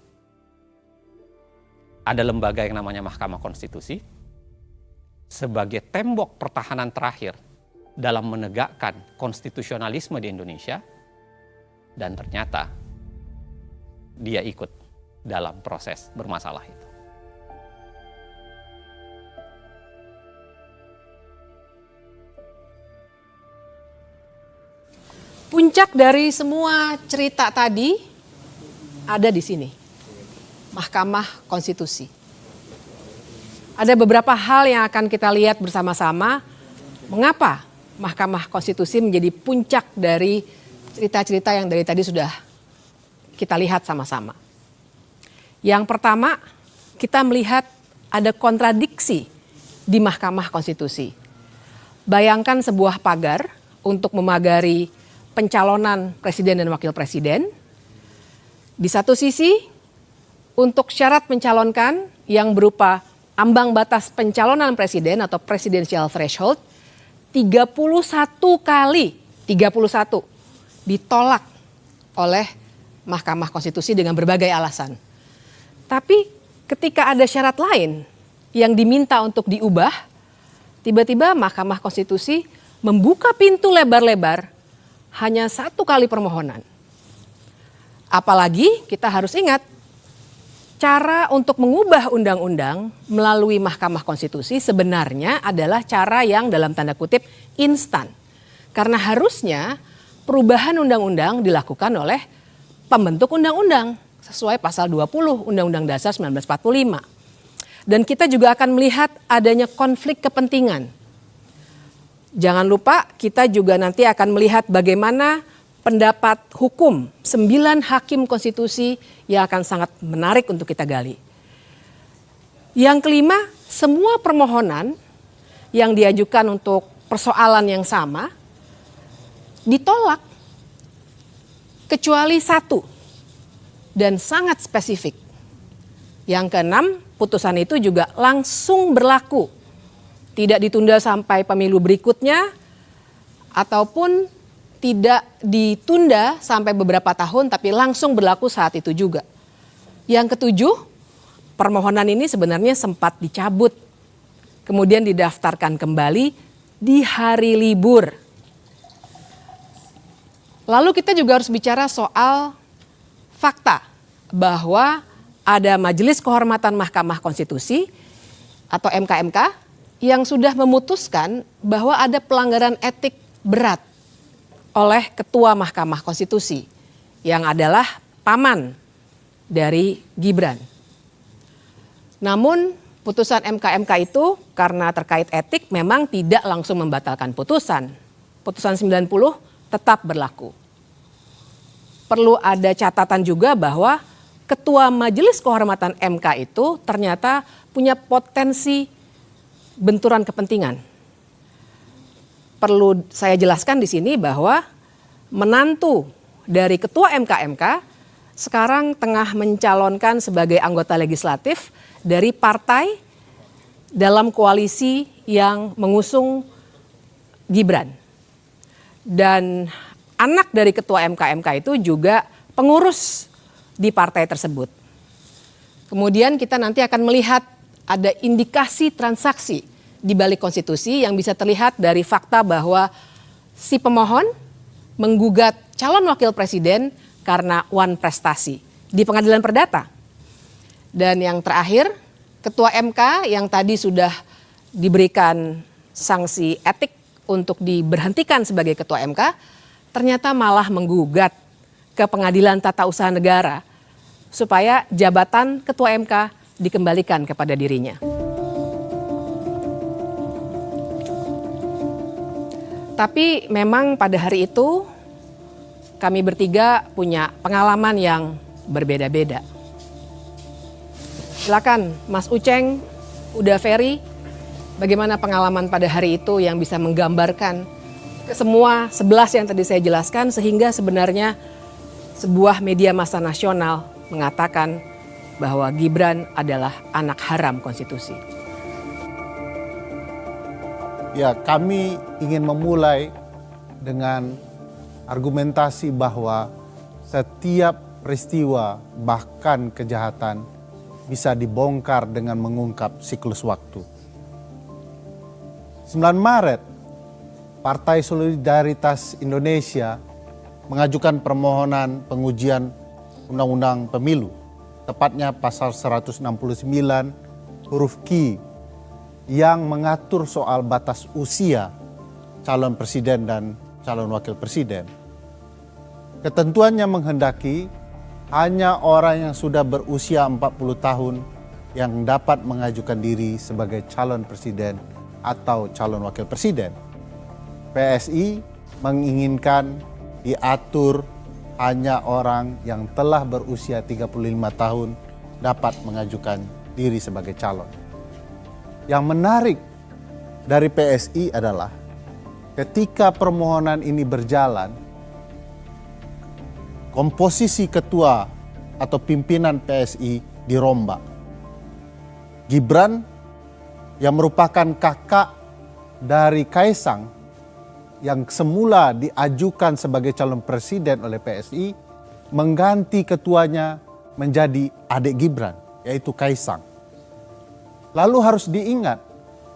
Ada lembaga yang namanya Mahkamah Konstitusi sebagai tembok pertahanan terakhir dalam menegakkan konstitusionalisme di Indonesia, dan ternyata dia ikut dalam proses bermasalah itu. Puncak dari semua cerita tadi ada di sini, Mahkamah Konstitusi. Ada beberapa hal yang akan kita lihat bersama-sama, mengapa Mahkamah Konstitusi menjadi puncak dari cerita-cerita yang dari tadi sudah kita lihat sama-sama. Yang pertama, kita melihat ada kontradiksi di Mahkamah Konstitusi. Bayangkan sebuah pagar untuk memagari pencalonan presiden dan wakil presiden. Di satu sisi, untuk syarat mencalonkan yang berupa ambang batas pencalonan presiden atau presidential threshold, 31 kali, 31 ditolak oleh Mahkamah Konstitusi dengan berbagai alasan. Tapi ketika ada syarat lain yang diminta untuk diubah, tiba-tiba Mahkamah Konstitusi membuka pintu lebar-lebar hanya 1 kali permohonan. Apalagi kita harus ingat, cara untuk mengubah undang-undang melalui Mahkamah Konstitusi sebenarnya adalah cara yang dalam tanda kutip instan. Karena harusnya perubahan undang-undang dilakukan oleh pembentuk undang-undang sesuai pasal 20 Undang-Undang Dasar 1945. Dan kita juga akan melihat adanya konflik kepentingan. Jangan lupa kita juga nanti akan melihat bagaimana pendapat hukum 9 hakim konstitusi yang akan sangat menarik untuk kita gali. Yang kelima, semua permohonan yang diajukan untuk persoalan yang sama ditolak kecuali 1 dan sangat spesifik. Yang keenam, putusan itu juga langsung berlaku. Tidak ditunda sampai pemilu berikutnya ataupun tidak ditunda sampai beberapa tahun tapi langsung berlaku saat itu juga. Yang ketujuh, permohonan ini sebenarnya sempat dicabut, kemudian didaftarkan kembali di hari libur. Lalu kita juga harus bicara soal fakta bahwa ada Majelis Kehormatan Mahkamah Konstitusi atau MKMK yang sudah memutuskan bahwa ada pelanggaran etik berat oleh Ketua Mahkamah Konstitusi yang adalah paman dari Gibran. Namun putusan MKMK itu karena terkait etik memang tidak langsung membatalkan putusan. Putusan 90 tetap berlaku. Perlu ada catatan juga bahwa Ketua Majelis Kehormatan MK itu ternyata punya potensi benturan kepentingan. Perlu saya jelaskan di sini bahwa menantu dari Ketua MKMK sekarang tengah mencalonkan sebagai anggota legislatif dari partai dalam koalisi yang mengusung Gibran. Dan anak dari Ketua MKMK itu juga pengurus di partai tersebut. Kemudian kita nanti akan melihat ada indikasi transaksi di balik konstitusi yang bisa terlihat dari fakta bahwa si pemohon menggugat calon wakil presiden karena wan prestasi di pengadilan perdata. Dan yang terakhir, Ketua MK yang tadi sudah diberikan sanksi etik untuk diberhentikan sebagai Ketua MK, ternyata malah menggugat ke Pengadilan Tata Usaha Negara supaya jabatan Ketua MK dikembalikan kepada dirinya. Tapi memang pada hari itu kami bertiga punya pengalaman yang berbeda-beda. Silakan Mas Uceng, Uda Ferry, bagaimana pengalaman pada hari itu yang bisa menggambarkan semua 11 yang tadi saya jelaskan sehingga sebenarnya sebuah media massa nasional mengatakan bahwa Gibran adalah anak haram konstitusi. Ya, kami ingin memulai dengan argumentasi bahwa setiap peristiwa bahkan kejahatan bisa dibongkar dengan mengungkap siklus waktu. 9 Maret, Partai Solidaritas Indonesia mengajukan permohonan pengujian Undang-Undang Pemilu, tepatnya pasal 169 huruf Q yang mengatur soal batas usia calon presiden dan calon wakil presiden. Ketentuannya menghendaki hanya orang yang sudah berusia 40 tahun yang dapat mengajukan diri sebagai calon presiden atau calon wakil presiden. PSI menginginkan diatur hanya orang yang telah berusia 35 tahun dapat mengajukan diri sebagai calon. Yang menarik dari PSI adalah ketika permohonan ini berjalan, komposisi ketua atau pimpinan PSI dirombak. Gibran yang merupakan kakak dari Kaisang yang semula diajukan sebagai calon presiden oleh PSI mengganti ketuanya menjadi adik Gibran, yaitu Kaisang. Lalu harus diingat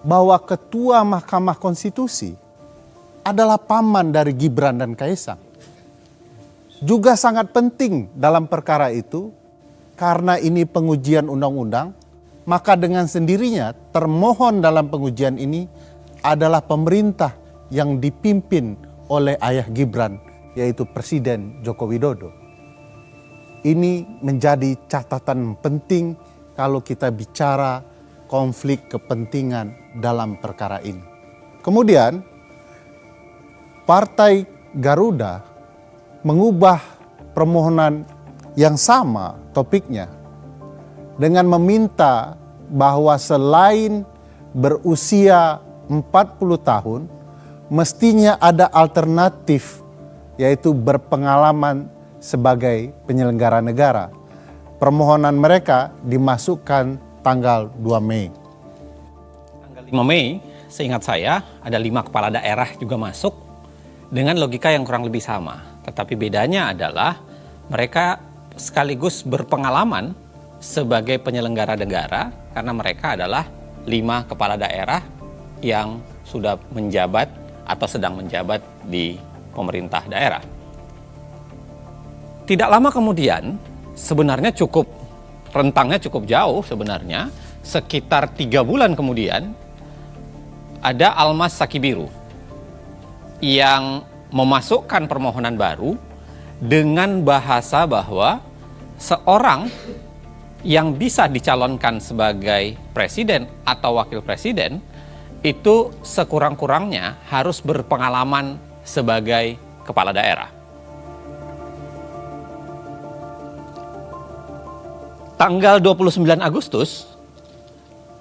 bahwa Ketua Mahkamah Konstitusi adalah paman dari Gibran dan Kaisang. Juga sangat penting dalam perkara itu karena ini pengujian undang-undang, maka dengan sendirinya termohon dalam pengujian ini adalah pemerintah yang dipimpin oleh ayah Gibran, yaitu Presiden Joko Widodo. Ini menjadi catatan penting kalau kita bicara konflik kepentingan dalam perkara ini. Kemudian, Partai Garuda mengubah permohonan yang sama topiknya dengan meminta bahwa selain berusia 40 tahun, mestinya ada alternatif, yaitu berpengalaman sebagai penyelenggara negara. Permohonan mereka dimasukkan tanggal 2 Mei. Tanggal 5 Mei, seingat saya, ada 5 kepala daerah juga masuk dengan logika yang kurang lebih sama. Tetapi bedanya adalah mereka sekaligus berpengalaman sebagai penyelenggara negara karena mereka adalah 5 kepala daerah yang sudah menjabat atau sedang menjabat di pemerintah daerah. Tidak lama kemudian, sebenarnya rentangnya cukup jauh sebenarnya, sekitar 3 bulan kemudian, ada Almas Sakibiru yang memasukkan permohonan baru dengan bahasa bahwa seorang yang bisa dicalonkan sebagai presiden atau wakil presiden itu sekurang-kurangnya harus berpengalaman sebagai kepala daerah. Tanggal 29 Agustus,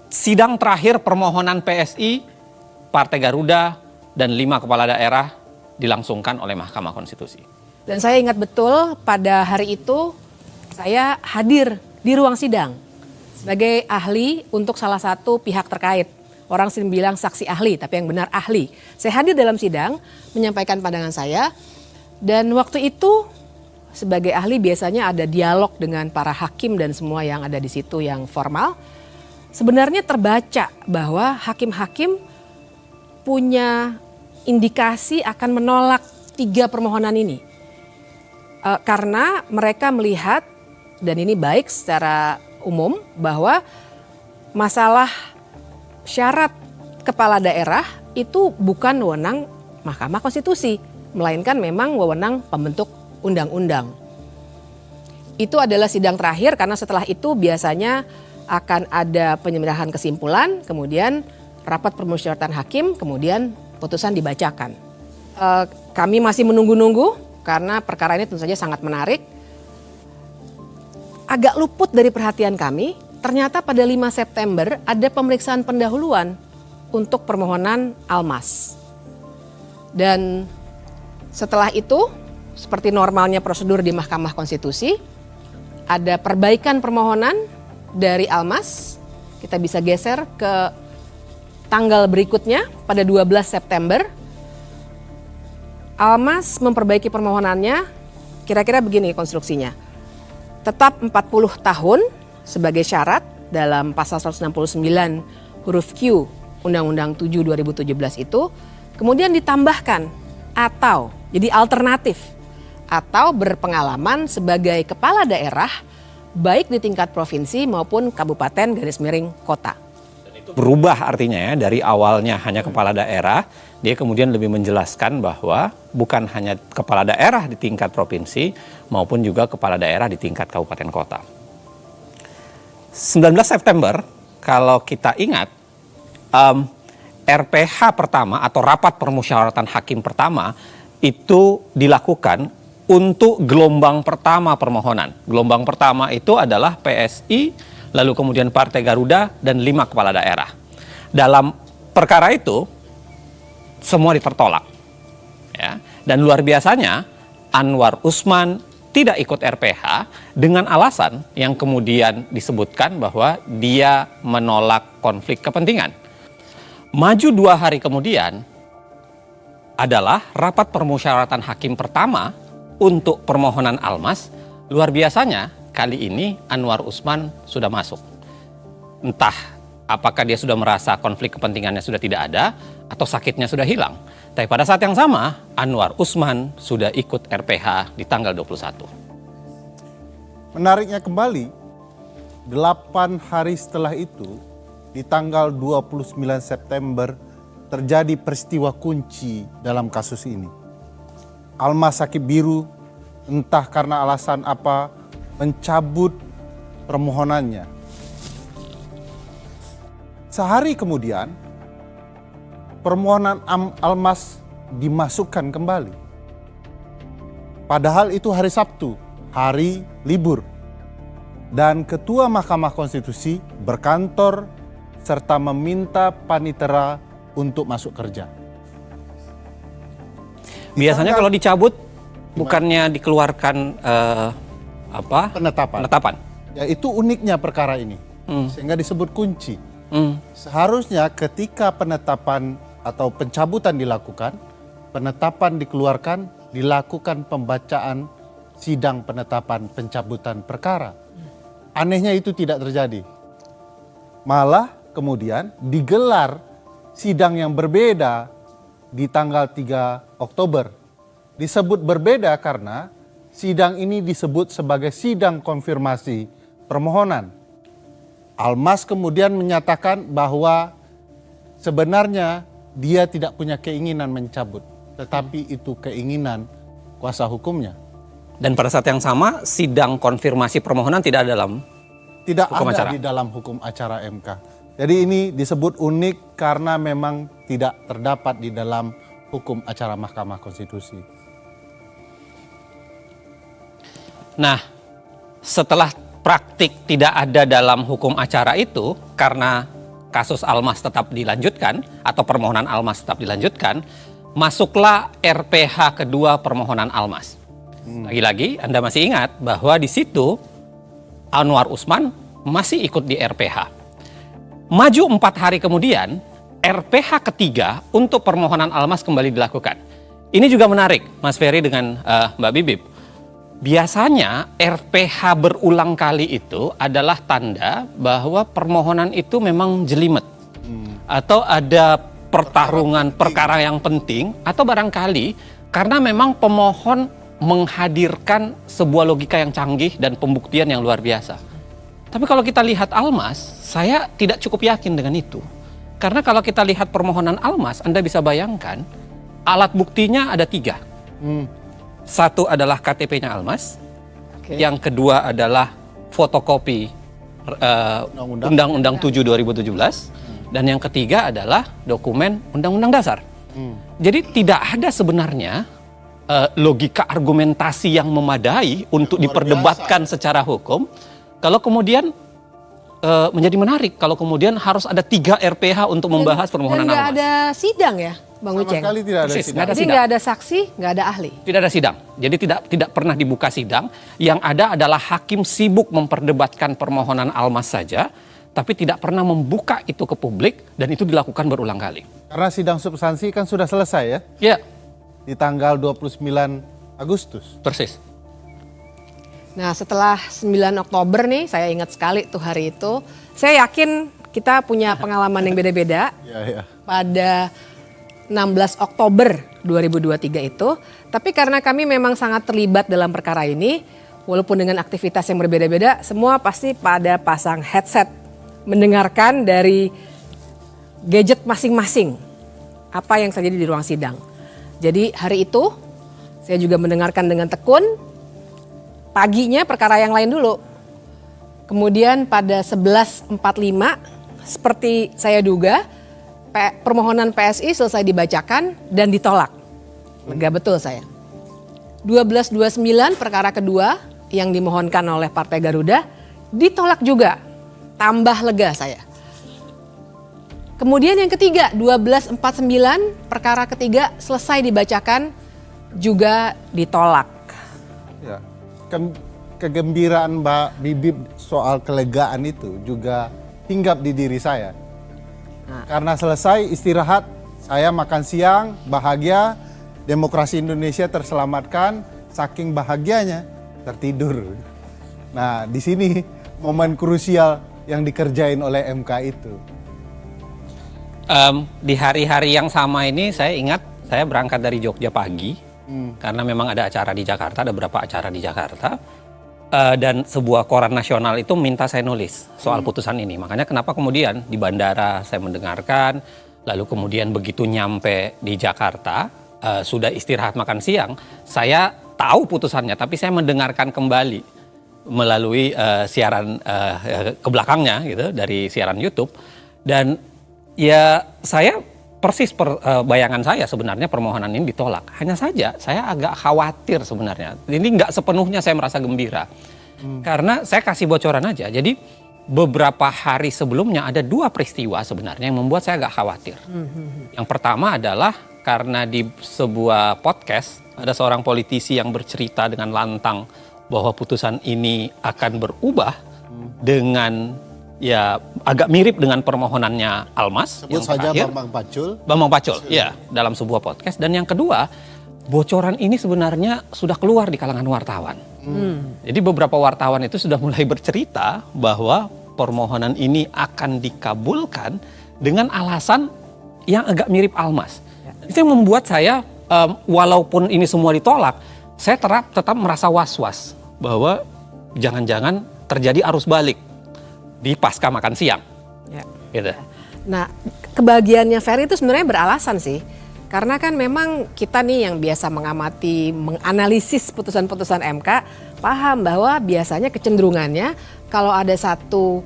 sidang terakhir permohonan PSI, Partai Garuda, dan 5 kepala daerah dilangsungkan oleh Mahkamah Konstitusi. Dan saya ingat betul pada hari itu saya hadir di ruang sidang sebagai ahli untuk salah satu pihak terkait. Orang sering bilang saksi ahli, tapi yang benar ahli. Saya hadir dalam sidang, menyampaikan pandangan saya, dan waktu itu sebagai ahli biasanya ada dialog dengan para hakim dan semua yang ada di situ yang formal. Sebenarnya terbaca bahwa hakim-hakim punya indikasi akan menolak 3 permohonan ini. Karena mereka melihat, dan ini baik secara umum, bahwa masalah syarat kepala daerah itu bukan wewenang Mahkamah Konstitusi, melainkan memang wewenang pembentuk undang-undang. Itu adalah sidang terakhir karena setelah itu biasanya akan ada penyerahan kesimpulan, kemudian rapat permusyawaratan hakim, kemudian putusan dibacakan. Kami masih menunggu-nunggu karena perkara ini tentu saja sangat menarik. Agak luput dari perhatian kami, ternyata pada 5 September ada pemeriksaan pendahuluan untuk permohonan Almas. Dan setelah itu, seperti normalnya prosedur di Mahkamah Konstitusi, ada perbaikan permohonan dari Almas. Kita bisa geser ke tanggal berikutnya pada 12 September. Almas memperbaiki permohonannya, kira-kira begini konstruksinya. Tetap 40 tahun sebagai syarat dalam pasal 169 huruf Q Undang-Undang 7 2017 itu, kemudian ditambahkan atau jadi alternatif atau berpengalaman sebagai kepala daerah baik di tingkat provinsi maupun kabupaten _kota. Berubah artinya ya, dari awalnya hanya kepala daerah, dia kemudian lebih menjelaskan bahwa bukan hanya kepala daerah di tingkat provinsi maupun juga kepala daerah di tingkat kabupaten kota. 19 September, kalau kita ingat, RPH pertama atau rapat permusyawaratan hakim pertama itu dilakukan untuk gelombang pertama permohonan. Gelombang pertama itu adalah PSI, lalu kemudian Partai Garuda, dan 5 kepala daerah. Dalam perkara itu, semua ditertolak. Ya. Dan luar biasanya, Anwar Usman tidak ikut RPH dengan alasan yang kemudian disebutkan bahwa dia menolak konflik kepentingan. Maju 2 hari kemudian adalah rapat permusyawaratan hakim pertama untuk permohonan Almas. Luar biasanya kali ini Anwar Usman sudah masuk. Entah apakah dia sudah merasa konflik kepentingannya sudah tidak ada atau sakitnya sudah hilang. Tapi pada saat yang sama Anwar Usman sudah ikut RPH di tanggal 21. Menariknya kembali, 8 hari setelah itu, di tanggal 29 September terjadi peristiwa kunci dalam kasus ini. Almas Sakibiru entah karena alasan apa mencabut permohonannya. Sehari kemudian permohonan Almas dimasukkan kembali. Padahal itu hari Sabtu, hari libur. Dan Ketua Mahkamah Konstitusi berkantor serta meminta panitera untuk masuk kerja. Biasanya kalau dicabut bukannya dikeluarkan penetapan. Ya, itu uniknya perkara ini. Sehingga disebut kunci. Seharusnya ketika penetapan atau pencabutan dilakukan, penetapan dikeluarkan, dilakukan pembacaan sidang penetapan pencabutan perkara. Anehnya itu tidak terjadi. Malah kemudian digelar sidang yang berbeda di tanggal 3 Oktober. Disebut berbeda karena sidang ini disebut sebagai sidang konfirmasi permohonan. Almas kemudian menyatakan bahwa sebenarnya dia tidak punya keinginan mencabut, tetapi itu keinginan kuasa hukumnya. Dan pada saat yang sama, sidang konfirmasi permohonan tidak ada dalam hukum acara. Di dalam hukum acara MK. Jadi ini disebut unik karena memang tidak terdapat di dalam hukum acara Mahkamah Konstitusi. Nah, setelah praktik tidak ada dalam hukum acara itu, karena kasus Almas tetap dilanjutkan, atau permohonan Almas tetap dilanjutkan, masuklah RPH kedua permohonan Almas. Lagi-lagi Anda masih ingat bahwa di situ Anwar Usman masih ikut di RPH. Maju 4 hari kemudian, RPH ketiga untuk permohonan Almas kembali dilakukan. Ini juga menarik, Mas Ferry dengan Mbak Bibip. Biasanya RPH berulang kali itu adalah tanda bahwa permohonan itu memang jelimet. Atau ada pertarungan perkara yang penting, atau barangkali karena memang pemohon menghadirkan sebuah logika yang canggih dan pembuktian yang luar biasa. Tapi kalau kita lihat Almas, saya tidak cukup yakin dengan itu. Karena kalau kita lihat permohonan Almas, Anda bisa bayangkan alat buktinya ada 3. Satu adalah KTP-nya Almas, yang kedua adalah fotokopi Undang-Undang 7 2017, dan yang ketiga adalah dokumen Undang-Undang Dasar. Jadi tidak ada sebenarnya logika argumentasi yang memadai untuk diperdebatkan secara hukum. Kalau kemudian menjadi menarik kalau kemudian harus ada 3 RPH untuk membahas permohonan Almas. Nggak ada sidang ya, Bang Uceng? Sama sekali tidak ada sidang. Jadi nggak ada saksi, nggak ada ahli. Tidak ada sidang. Jadi tidak pernah dibuka sidang. Yang ada adalah hakim sibuk memperdebatkan permohonan Almas saja, tapi tidak pernah membuka itu ke publik, dan itu dilakukan berulang kali. Karena sidang substansi kan sudah selesai ya? Ya. Di tanggal 29 Agustus. Persis. Nah, setelah 9 Oktober nih, saya ingat sekali tuh hari itu. Saya yakin kita punya pengalaman yang beda-beda. Pada 16 Oktober 2023 itu. Tapi karena kami memang sangat terlibat dalam perkara ini, walaupun dengan aktivitas yang berbeda-beda, semua pasti pada pasang headset, mendengarkan dari gadget masing-masing apa yang terjadi di ruang sidang. Jadi hari itu saya juga mendengarkan dengan tekun. Paginya perkara yang lain dulu. Kemudian pada 11.45 seperti saya duga permohonan PSI selesai dibacakan dan ditolak. Lega betul saya. 12.29 perkara kedua yang dimohonkan oleh Partai Garuda ditolak juga. Tambah lega saya. Kemudian yang ketiga 12.49 perkara ketiga selesai dibacakan juga ditolak. Ya. Kegembiraan Mbak Bibip soal kelegaan itu juga hinggap di diri saya. Karena selesai istirahat, saya makan siang, bahagia, demokrasi Indonesia terselamatkan, saking bahagianya tertidur. Nah, di sini momen krusial yang dikerjain oleh MK itu. Di hari-hari yang sama ini saya ingat saya berangkat dari Jogja pagi karena memang ada acara di Jakarta, ada beberapa acara di Jakarta, dan sebuah koran nasional itu minta saya nulis soal putusan ini. Makanya kenapa kemudian di bandara saya mendengarkan, lalu kemudian begitu nyampe di Jakarta sudah istirahat makan siang, saya tahu putusannya tapi saya mendengarkan kembali melalui siaran ke belakangnya gitu dari siaran YouTube. Dan ya saya persis bayangan saya sebenarnya permohonan ini ditolak. Hanya saja saya agak khawatir sebenarnya. Ini nggak sepenuhnya saya merasa gembira. Karena saya kasih bocoran aja. Jadi beberapa hari sebelumnya ada 2 peristiwa sebenarnya yang membuat saya agak khawatir. Yang pertama adalah karena di sebuah podcast ada seorang politisi yang bercerita dengan lantang bahwa putusan ini akan berubah dengan ya agak mirip dengan permohonannya Almas. Sebut saja Bambang Pacul. Bambang Pacul, ya, dalam sebuah podcast. Dan yang kedua, bocoran ini sebenarnya sudah keluar di kalangan wartawan. Jadi beberapa wartawan itu sudah mulai bercerita bahwa permohonan ini akan dikabulkan dengan alasan yang agak mirip Almas. Itu yang membuat saya, walaupun ini semua ditolak, saya tetap merasa was-was bahwa jangan-jangan terjadi arus balik di pasca makan siang. Ya. Gitu. Nah, kebahagiaannya Ferry itu sebenarnya beralasan sih. Karena kan memang kita nih yang biasa mengamati, menganalisis putusan-putusan MK, paham bahwa biasanya kecenderungannya kalau ada satu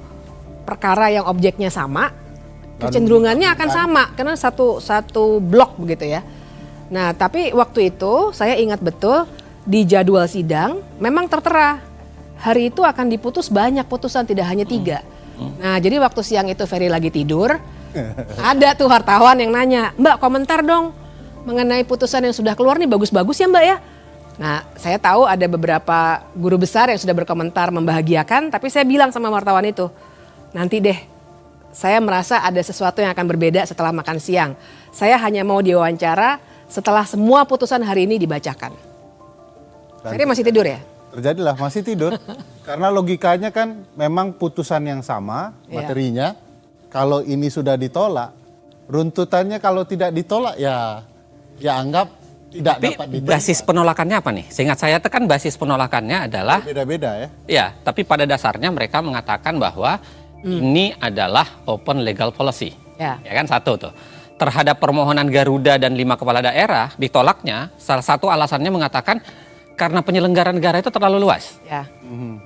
perkara yang objeknya sama, kecenderungannya akan sama karena satu blok begitu ya. Nah, tapi waktu itu saya ingat betul di jadwal sidang memang tertera hari itu akan diputus banyak putusan, tidak hanya 3. Nah, jadi waktu siang itu Ferry lagi tidur, ada tuh wartawan yang nanya, "Mbak, komentar dong mengenai putusan yang sudah keluar nih, bagus-bagus ya Mbak ya?" Nah, saya tahu ada beberapa guru besar yang sudah berkomentar membahagiakan, tapi saya bilang sama wartawan itu, "Nanti deh, saya merasa ada sesuatu yang akan berbeda setelah makan siang. Saya hanya mau diwawancara setelah semua putusan hari ini dibacakan." Ferry masih tidur ya? Terjadilah, masih tidur. Karena logikanya kan memang putusan yang sama materinya. Kalau ini sudah ditolak, runtutannya kalau tidak ditolak ya anggap tidak dapat diterima. Basis penolakannya apa nih? Seingat saya kan basis penolakannya adalah beda-beda ya. Ya, tapi pada dasarnya mereka mengatakan bahwa ini adalah open legal policy. Ya kan, satu tuh. Terhadap permohonan Garuda dan 5 kepala daerah ditolaknya, salah satu alasannya mengatakan karena penyelenggara negara itu terlalu luas.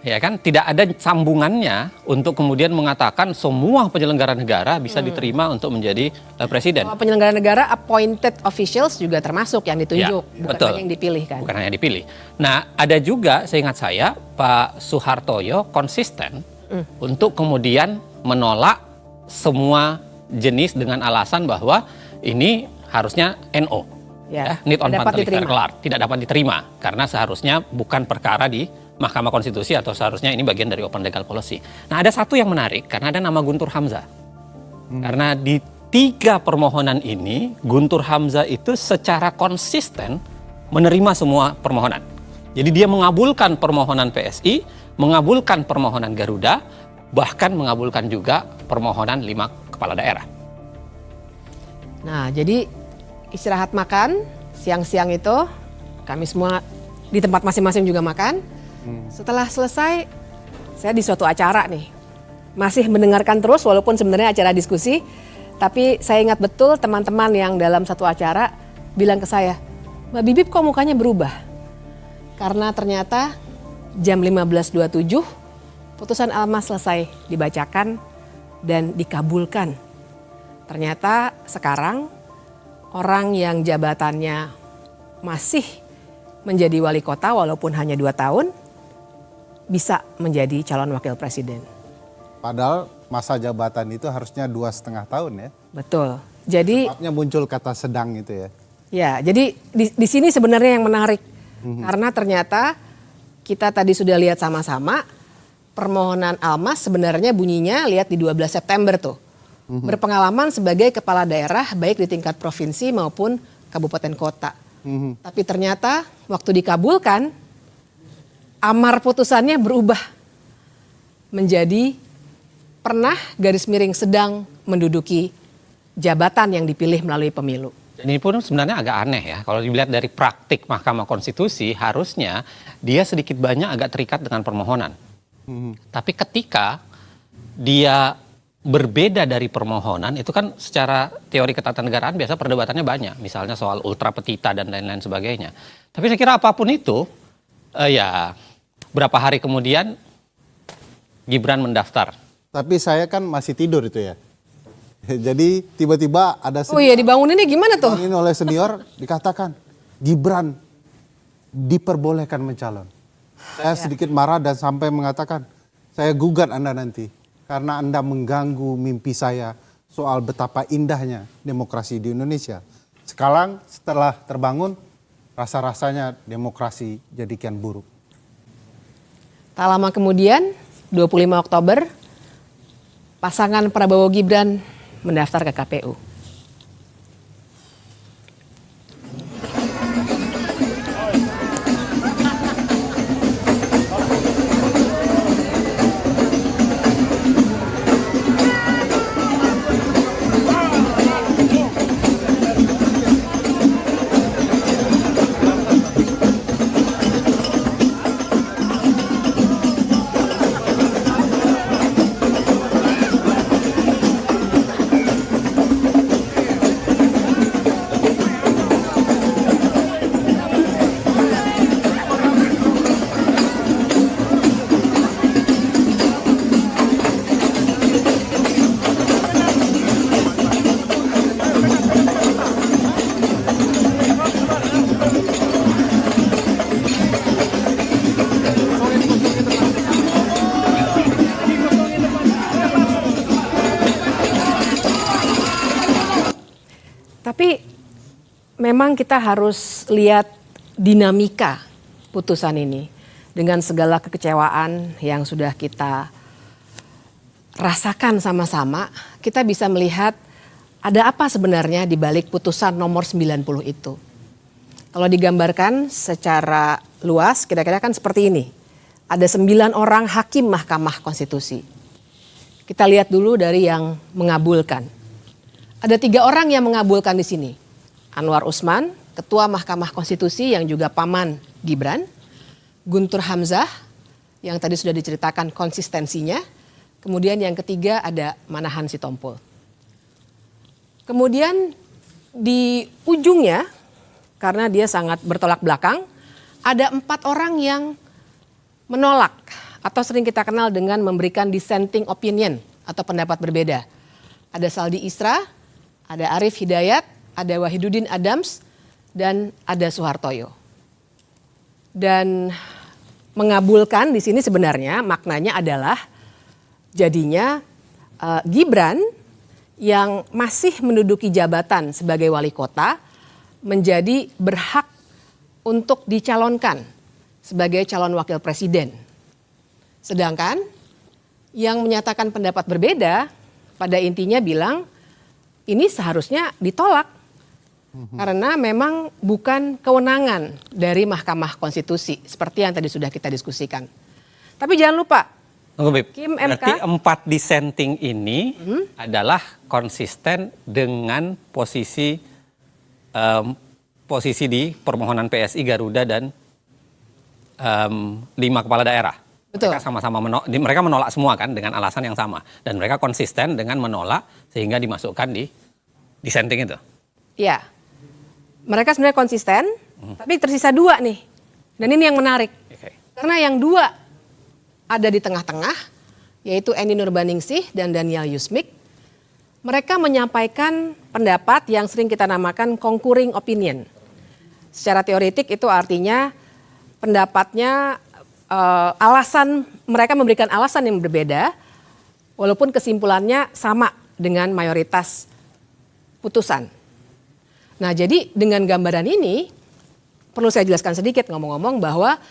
Ya kan, tidak ada sambungannya untuk kemudian mengatakan semua penyelenggara negara bisa diterima untuk menjadi presiden. Kalau penyelenggara negara appointed officials juga termasuk yang ditunjuk, bukan betul. hanya yang dipilih kan. Bukan hanya dipilih. Nah, ada juga seingat saya Pak Suhartoyo konsisten untuk kemudian menolak semua jenis dengan alasan bahwa ini harusnya NO. Need on tidak dapat diterima karena seharusnya bukan perkara di Mahkamah Konstitusi atau seharusnya ini bagian dari open legal policy. Nah, ada satu yang menarik karena ada nama Guntur Hamzah. Karena di 3 permohonan ini Guntur Hamzah itu secara konsisten menerima semua permohonan. Jadi dia mengabulkan permohonan PSI, mengabulkan permohonan Garuda, bahkan mengabulkan juga permohonan 5 kepala daerah. Nah, jadi istirahat makan, siang-siang itu kami semua di tempat masing-masing juga makan. Setelah selesai, saya di suatu acara nih. Masih mendengarkan terus walaupun sebenarnya acara diskusi. Tapi saya ingat betul teman-teman yang dalam satu acara bilang ke saya, "Mbak Bibip kok mukanya berubah?" Karena ternyata jam 15.27 putusan Almas selesai dibacakan dan dikabulkan. Ternyata sekarang orang yang jabatannya masih menjadi wali kota walaupun hanya 2 tahun bisa menjadi calon wakil presiden. Padahal masa jabatan itu harusnya 2,5 tahun ya. Betul. Jadi sebabnya muncul kata sedang itu ya. Ya, jadi di sini sebenarnya yang menarik. Karena ternyata kita tadi sudah lihat sama-sama permohonan Almas sebenarnya bunyinya lihat di 12 September tuh. Berpengalaman sebagai kepala daerah baik di tingkat provinsi maupun kabupaten kota. Tapi ternyata waktu dikabulkan, amar putusannya berubah menjadi pernah garis miring sedang menduduki jabatan yang dipilih melalui pemilu. Ini pun sebenarnya agak aneh ya, kalau dilihat dari praktik Mahkamah Konstitusi harusnya dia sedikit banyak agak terikat dengan permohonan. Tapi ketika dia berbeda dari permohonan, itu kan secara teori ketatanegaraan biasa perdebatannya banyak. Misalnya soal ultra petita dan lain-lain sebagainya. Tapi saya kira apapun itu, ya berapa hari kemudian Gibran mendaftar. Tapi saya kan masih tidur itu ya. Jadi tiba-tiba ada senior, oh iya dibanguninnya gimana tuh? Dibangunin oleh senior dikatakan Gibran diperbolehkan mencalon. Saya sedikit marah dan sampai mengatakan saya gugat Anda nanti. Karena Anda mengganggu mimpi saya soal betapa indahnya demokrasi di Indonesia. Sekarang setelah terbangun, rasa-rasanya demokrasi jadi kian buruk. Tak lama kemudian, 25 Oktober, pasangan Prabowo Gibran mendaftar ke KPU. Tapi memang kita harus lihat dinamika putusan ini dengan segala kekecewaan yang sudah kita rasakan sama-sama. Kita bisa melihat ada apa sebenarnya di balik putusan nomor 90 itu. Kalau digambarkan secara luas kira-kira kan seperti ini. Ada 9 orang hakim Mahkamah Konstitusi. Kita lihat dulu dari yang mengabulkan. Ada 3 orang yang mengabulkan di sini. Anwar Usman, Ketua Mahkamah Konstitusi yang juga paman Gibran. Guntur Hamzah, yang tadi sudah diceritakan konsistensinya. Kemudian yang ketiga ada Manahan Sitompul. Kemudian di ujungnya, karena dia sangat bertolak belakang, ada 4 orang yang menolak atau sering kita kenal dengan memberikan dissenting opinion atau pendapat berbeda. Ada Saldi Isra, ada Arief Hidayat, ada Wahidudin Adams, dan ada Soehartoyo. Dan mengabulkan di sini sebenarnya maknanya adalah jadinya Gibran yang masih menduduki jabatan sebagai wali kota menjadi berhak untuk dicalonkan sebagai calon wakil presiden. Sedangkan yang menyatakan pendapat berbeda pada intinya bilang ini seharusnya ditolak karena memang bukan kewenangan dari Mahkamah Konstitusi seperti yang tadi sudah kita diskusikan. Tapi jangan lupa, Kim MK. Berarti 4 dissenting ini adalah konsisten dengan posisi di permohonan PSI, Garuda dan 5 kepala daerah. Betul. Mereka sama-sama mereka menolak semua kan dengan alasan yang sama dan mereka konsisten dengan menolak sehingga dimasukkan di dissenting itu. Iya, mereka sebenarnya konsisten, tapi tersisa 2 nih, dan ini yang menarik karena yang 2 ada di tengah-tengah, yaitu Eni Nurbaningsih dan Daniel Yusmik. Mereka menyampaikan pendapat yang sering kita namakan concurring opinion. Secara teoretik itu artinya pendapatnya mereka memberikan alasan yang berbeda walaupun kesimpulannya sama dengan mayoritas putusan. Nah, jadi dengan gambaran ini perlu saya jelaskan sedikit ngomong-ngomong bahwa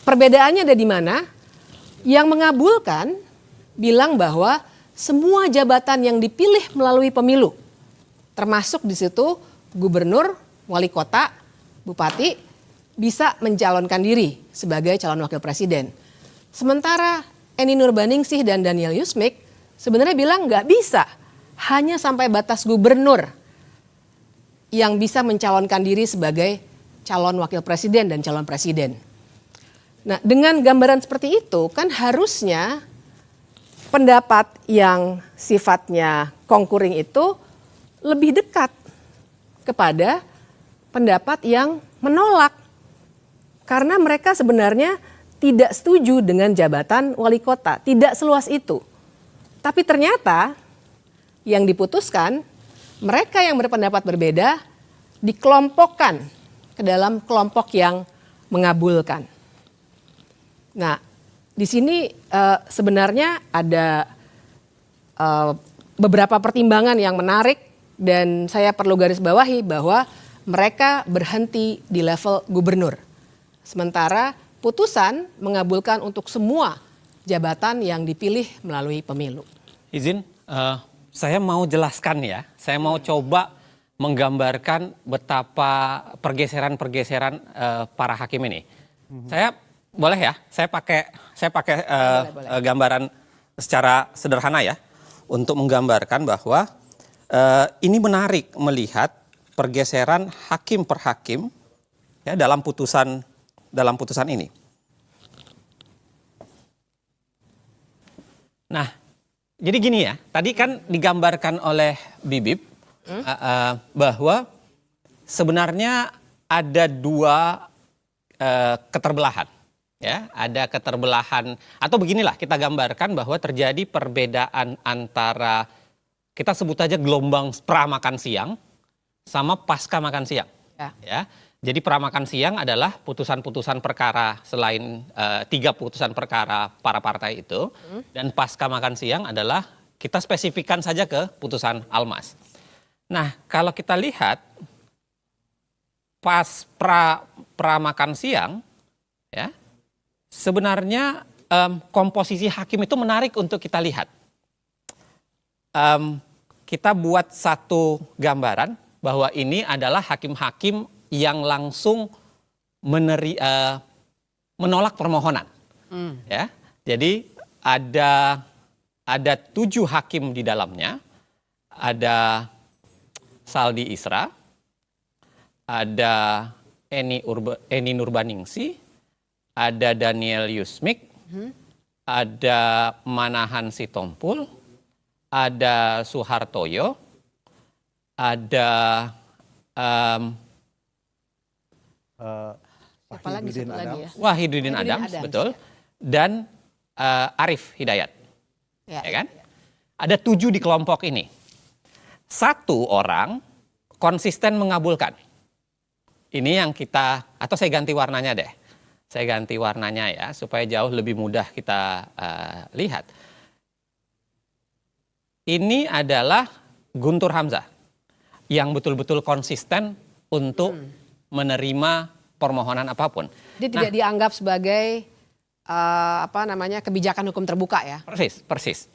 perbedaannya ada di mana. Yang mengabulkan bilang bahwa semua jabatan yang dipilih melalui pemilu termasuk di situ gubernur, wali kota, bupati bisa mencalonkan diri sebagai calon wakil presiden. Sementara Eni Nurbaningsih dan Daniel Yusmik sebenarnya bilang nggak bisa, hanya sampai batas gubernur yang bisa mencalonkan diri sebagai calon wakil presiden dan calon presiden. Nah, dengan gambaran seperti itu kan harusnya pendapat yang sifatnya concurring itu lebih dekat kepada pendapat yang menolak. Karena mereka sebenarnya tidak setuju dengan jabatan wali kota, tidak seluas itu. Tapi ternyata yang diputuskan, mereka yang berpendapat berbeda dikelompokkan ke dalam kelompok yang mengabulkan. Nah, di sini sebenarnya ada beberapa pertimbangan yang menarik dan saya perlu garis bawahi bahwa mereka berhenti di level gubernur. Sementara putusan mengabulkan untuk semua jabatan yang dipilih melalui pemilu. Izin Saya mau jelaskan ya, saya mau coba menggambarkan betapa pergeseran-pergeseran para hakim ini. Saya boleh ya, saya pakai gambaran secara sederhana ya, untuk menggambarkan bahwa ini menarik melihat pergeseran hakim per hakim ya dalam putusan ini. Nah, jadi gini ya, tadi kan digambarkan oleh Bibip bahwa sebenarnya ada dua keterbelahan. Ya, ada keterbelahan, atau beginilah kita gambarkan bahwa terjadi perbedaan antara, kita sebut aja gelombang pra-makan siang sama pasca makan siang. Ya. Jadi pra-makan siang adalah putusan-putusan perkara selain 3 putusan perkara para partai itu. Dan pasca makan siang adalah kita spesifikkan saja ke putusan Almas. Nah, kalau kita lihat pas pra-makan siang, ya, sebenarnya komposisi hakim itu menarik untuk kita lihat. Kita buat satu gambaran bahwa ini adalah hakim-hakim yang langsung menolak permohonan. Ya, jadi ada 7 hakim di dalamnya. Ada Saldi Isra, ada Eni Nurbaningsi, ada Daniel Yusmik, ada Manahan Sitompul, ada Suhartoyo, ada Wahidudin Adams, betul, dan Arif Hidayat, ya kan? Ada 7 di kelompok ini. 1 orang konsisten mengabulkan. Ini yang kita, atau saya ganti warnanya deh. Saya ganti warnanya ya, supaya jauh lebih mudah kita lihat. Ini adalah Guntur Hamzah, yang betul-betul konsisten untuk menerima permohonan apapun. Dia tidak dianggap sebagai kebijakan hukum terbuka ya. Persis.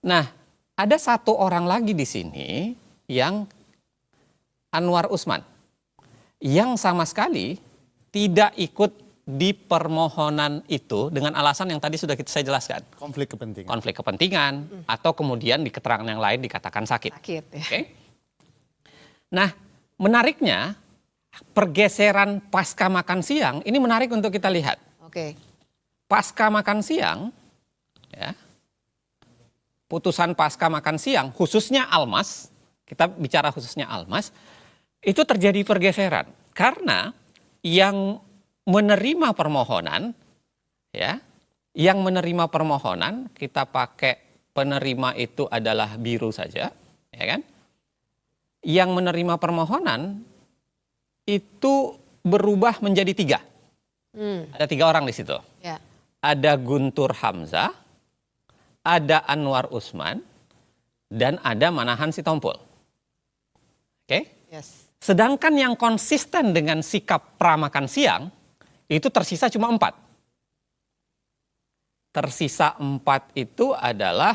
Nah, ada 1 orang lagi di sini yang Anwar Usman, yang sama sekali tidak ikut di permohonan itu dengan alasan yang tadi sudah saya jelaskan. Konflik kepentingan. Konflik kepentingan, atau kemudian di keterangan yang lain dikatakan sakit. Ya. Okay? Nah, menariknya pergeseran pasca makan siang ini menarik untuk kita lihat. Pasca makan siang, ya, putusan pasca makan siang, khususnya Almas, kita bicara khususnya Almas, itu terjadi pergeseran karena yang menerima permohonan, ya, yang menerima permohonan kita pakai penerima itu adalah biru saja, ya kan? Yang menerima permohonan itu berubah menjadi 3. Ada 3 orang di situ. Ya. Ada Guntur Hamzah, ada Anwar Usman, dan ada Manahan Sitompul. Oke? Yes. Sedangkan yang konsisten dengan sikap pra-makan siang itu tersisa cuma 4. Tersisa 4 itu adalah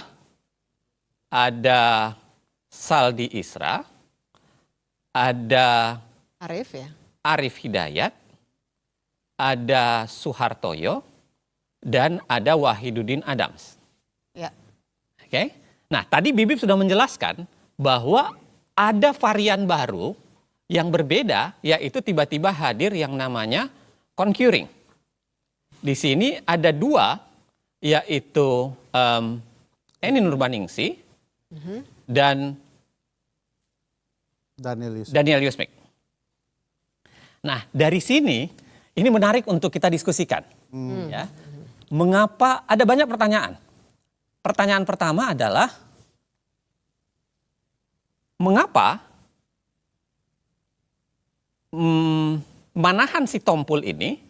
ada Saldi Isra, ada Arif Hidayat, ada Suhartoyo, dan ada Wahidudin Adams. Ya. Oke. Nah, tadi Bibip sudah menjelaskan bahwa ada varian baru yang berbeda, yaitu tiba-tiba hadir yang namanya concurring. Di sini ada 2, yaitu Eni Nurbaningsi dan Daniel Yusmik. Nah, dari sini ini menarik untuk kita diskusikan. Ya. Mengapa ada banyak pertanyaan? Pertanyaan pertama adalah mengapa Manahan Sitompul ini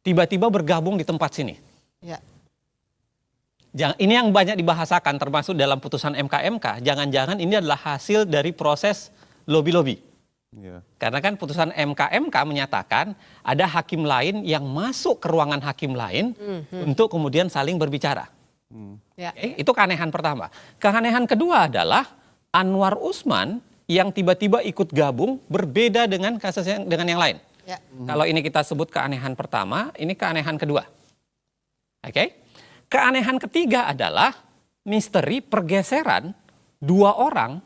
tiba-tiba bergabung di tempat sini? Ya. Ini yang banyak dibahasakan termasuk dalam putusan MK-MK. Jangan-jangan ini adalah hasil dari proses lobby-lobby. Yeah. Karena kan putusan MK-MK menyatakan ada hakim lain yang masuk ke ruangan hakim lain untuk kemudian saling berbicara. Ya. Oke, itu keanehan pertama. Keanehan kedua adalah Anwar Usman yang tiba-tiba ikut gabung berbeda dengan kasus dengan yang lain. Ya. Kalau ini kita sebut keanehan pertama, ini keanehan kedua. Oke. Keanehan ketiga adalah misteri pergeseran dua orang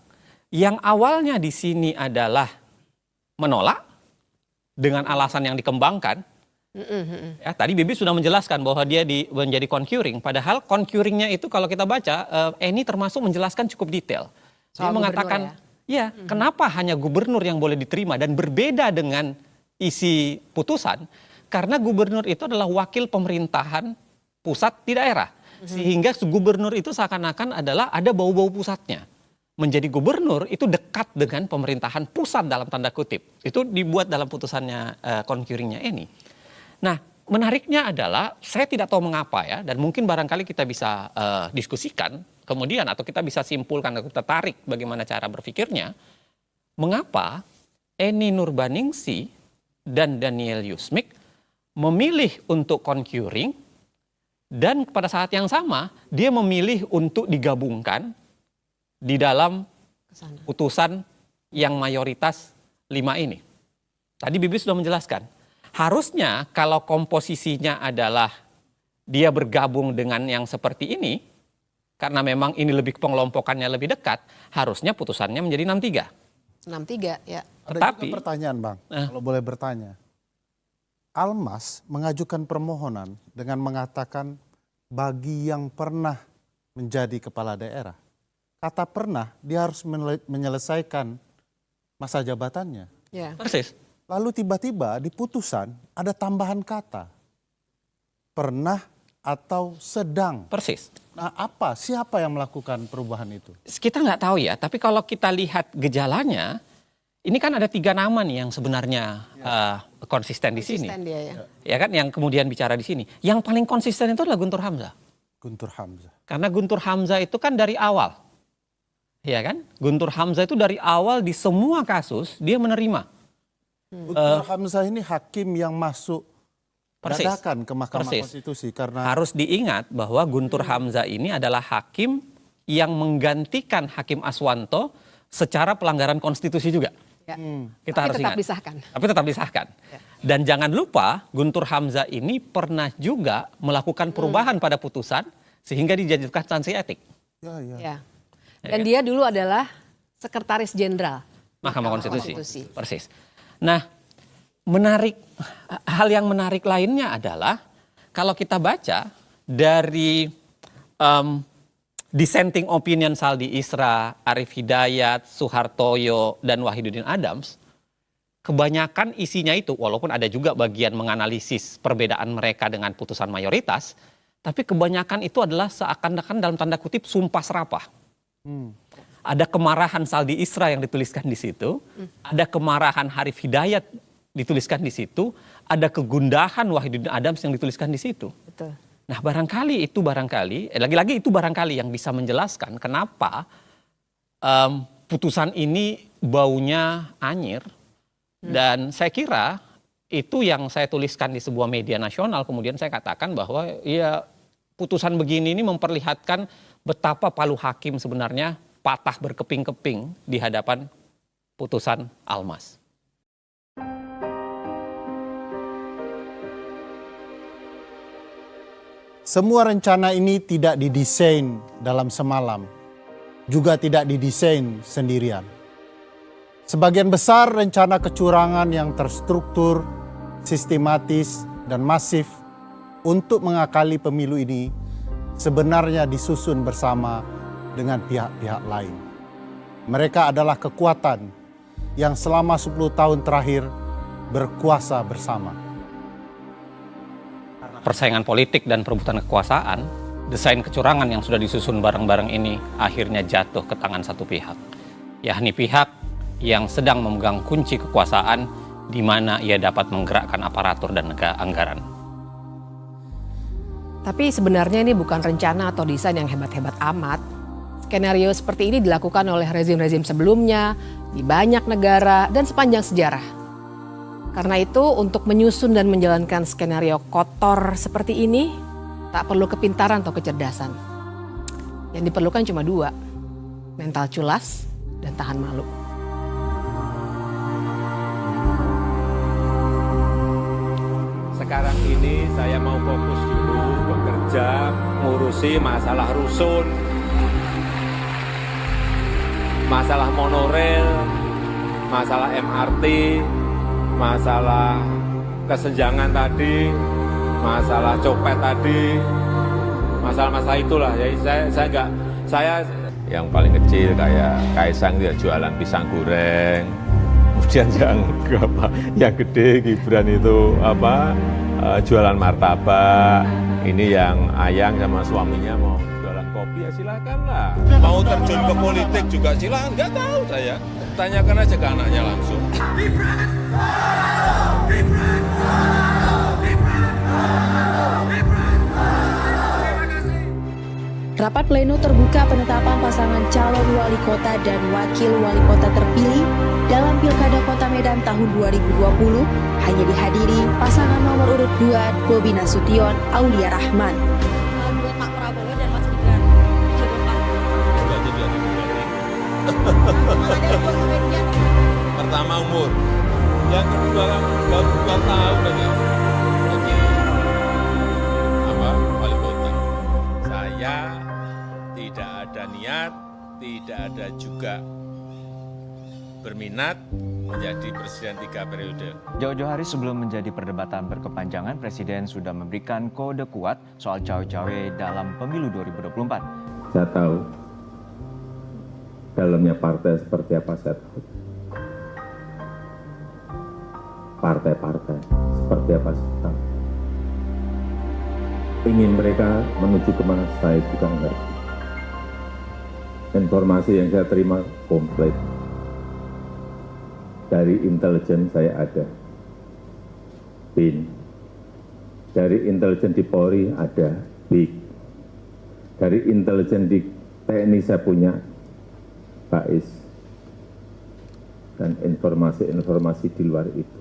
yang awalnya di sini adalah menolak dengan alasan yang dikembangkan. Ya, tadi Bibi sudah menjelaskan bahwa dia menjadi concurring. Padahal concurringnya itu kalau kita baca, Eni termasuk menjelaskan cukup detail. Dia mengatakan, ya kenapa hanya gubernur yang boleh diterima dan berbeda dengan isi putusan. Karena gubernur itu adalah wakil pemerintahan pusat di daerah. Sehingga gubernur itu seakan-akan adalah ada bau-bau pusatnya. Menjadi gubernur itu dekat dengan pemerintahan pusat dalam tanda kutip. Itu dibuat dalam putusannya concurringnya ini. Nah, menariknya adalah saya tidak tahu mengapa ya, dan mungkin barangkali kita bisa diskusikan kemudian atau kita bisa simpulkan atau kita tarik bagaimana cara berpikirnya. Mengapa Eni Nurbaningsih dan Daniel Yusmik memilih untuk concurring dan pada saat yang sama dia memilih untuk digabungkan di dalam putusan yang mayoritas 5 ini. Tadi Bibi sudah menjelaskan. Harusnya kalau komposisinya adalah dia bergabung dengan yang seperti ini, karena memang ini lebih pengelompokannya lebih dekat, harusnya putusannya menjadi 6-3. 6-3 ya. Ada juga pertanyaan Bang, kalau boleh bertanya. Almas mengajukan permohonan dengan mengatakan bagi yang pernah menjadi kepala daerah. Kata pernah, dia harus menyelesaikan masa jabatannya. Ya. Persis. Lalu tiba-tiba di putusan ada tambahan kata. Pernah atau sedang. Persis. Nah siapa yang melakukan perubahan itu? Kita nggak tahu ya, tapi kalau kita lihat gejalanya, ini kan ada 3 nama nih yang sebenarnya konsisten di sini. Dia, ya kan, yang kemudian bicara di sini. Yang paling konsisten itu adalah Guntur Hamzah. Guntur Hamzah. Karena Guntur Hamzah itu kan dari awal. Ya kan? Guntur Hamzah itu dari awal di semua kasus dia menerima. Guntur Hamzah ini hakim yang masuk dadakan ke Mahkamah Konstitusi karena harus diingat bahwa Guntur Hamzah ini adalah hakim yang menggantikan Hakim Aswanto secara pelanggaran konstitusi juga. Ya. Kita harus tetap ingat. disahkan. Tapi tetap disahkan. Ya. Dan jangan lupa Guntur Hamzah ini pernah juga melakukan perubahan pada putusan sehingga dijatuhkan sanksi etik. Ya. Dan dia dulu adalah Sekretaris Jenderal Mahkamah Konstitusi. Persis. Nah, hal yang menarik lainnya adalah kalau kita baca dari dissenting opinion Saldi Isra, Arif Hidayat, Suhartoyo, dan Wahidudin Adams, kebanyakan isinya itu, walaupun ada juga bagian menganalisis perbedaan mereka dengan putusan mayoritas, tapi kebanyakan itu adalah seakan-akan dalam tanda kutip sumpah serapah. Ada kemarahan Saldi Isra yang dituliskan di situ, ada kemarahan Arif Hidayat dituliskan di situ, ada kegundahan Wahidudin Adams yang dituliskan di situ. Betul. Nah lagi-lagi itu barangkali yang bisa menjelaskan kenapa putusan ini baunya anyir. Dan saya kira itu yang saya tuliskan di sebuah media nasional, kemudian saya katakan bahwa ya putusan begini ini memperlihatkan betapa palu hakim sebenarnya patah berkeping-keping di hadapan putusan Almas. semua rencana ini tidak didesain dalam semalam, juga tidak didesain sendirian. Sebagian besar rencana kecurangan yang terstruktur, sistematis, dan masif untuk mengakali pemilu ini sebenarnya disusun bersama dengan pihak-pihak lain. Mereka adalah kekuatan yang selama 10 tahun terakhir berkuasa bersama. Persaingan politik dan perebutan kekuasaan, desain kecurangan yang sudah disusun bareng-bareng ini akhirnya jatuh ke tangan satu pihak, yakni pihak yang sedang memegang kunci kekuasaan di mana ia dapat menggerakkan aparatur dan anggaran. Tapi sebenarnya ini bukan rencana atau desain yang hebat-hebat amat. Skenario seperti ini dilakukan oleh rezim-rezim sebelumnya, di banyak negara, dan sepanjang sejarah. Karena itu untuk menyusun dan menjalankan skenario kotor seperti ini, tak perlu kepintaran atau kecerdasan. Yang diperlukan cuma 2, mental culas dan tahan malu. Sekarang ini saya mau fokus dulu bekerja, ngurusi masalah rusun, masalah monorail, masalah MRT, masalah kesenjangan tadi, masalah copet tadi, masalah-masalah itulah. Jadi saya yang paling kecil kayak Kaisang dia jualan pisang goreng, kemudian yang gede Gibran itu jualan martabak. Ini yang Ayang sama suaminya mau jualan kopi, ya silakanlah. Mau terjun ke politik juga silakan, nggak tahu saya. Tanyakan aja ke anaknya langsung. Rapat pleno terbuka penetapan pasangan calon wali kota dan wakil wali kota terpilih dalam Pilkada Kota Medan tahun 2020 hanya dihadiri pasangan nomor urut 2 Bobi Nasution, Aulia Rahman. Buat Pak Prabowo dan Mas Gibran. Pertama umur, yang kedua baru 2 tahun aja. Wali kota. Saya tidak ada niat, tidak ada juga berminat menjadi presiden 3 periode. Jauh-jauh hari sebelum menjadi perdebatan berkepanjangan, Presiden sudah memberikan kode kuat soal cawe-cawe dalam pemilu 2024. Saya tahu dalamnya partai seperti apa, saya tahu. Partai-partai seperti apa, saya tahu. Ingin mereka menuju kemana, saya juga ngerti. Informasi yang saya terima komplit. Dari intelijen saya ada BIN, dari intelijen di Polri ada BIK, dari intelijen di TNI saya punya BAIS, dan informasi-informasi di luar itu.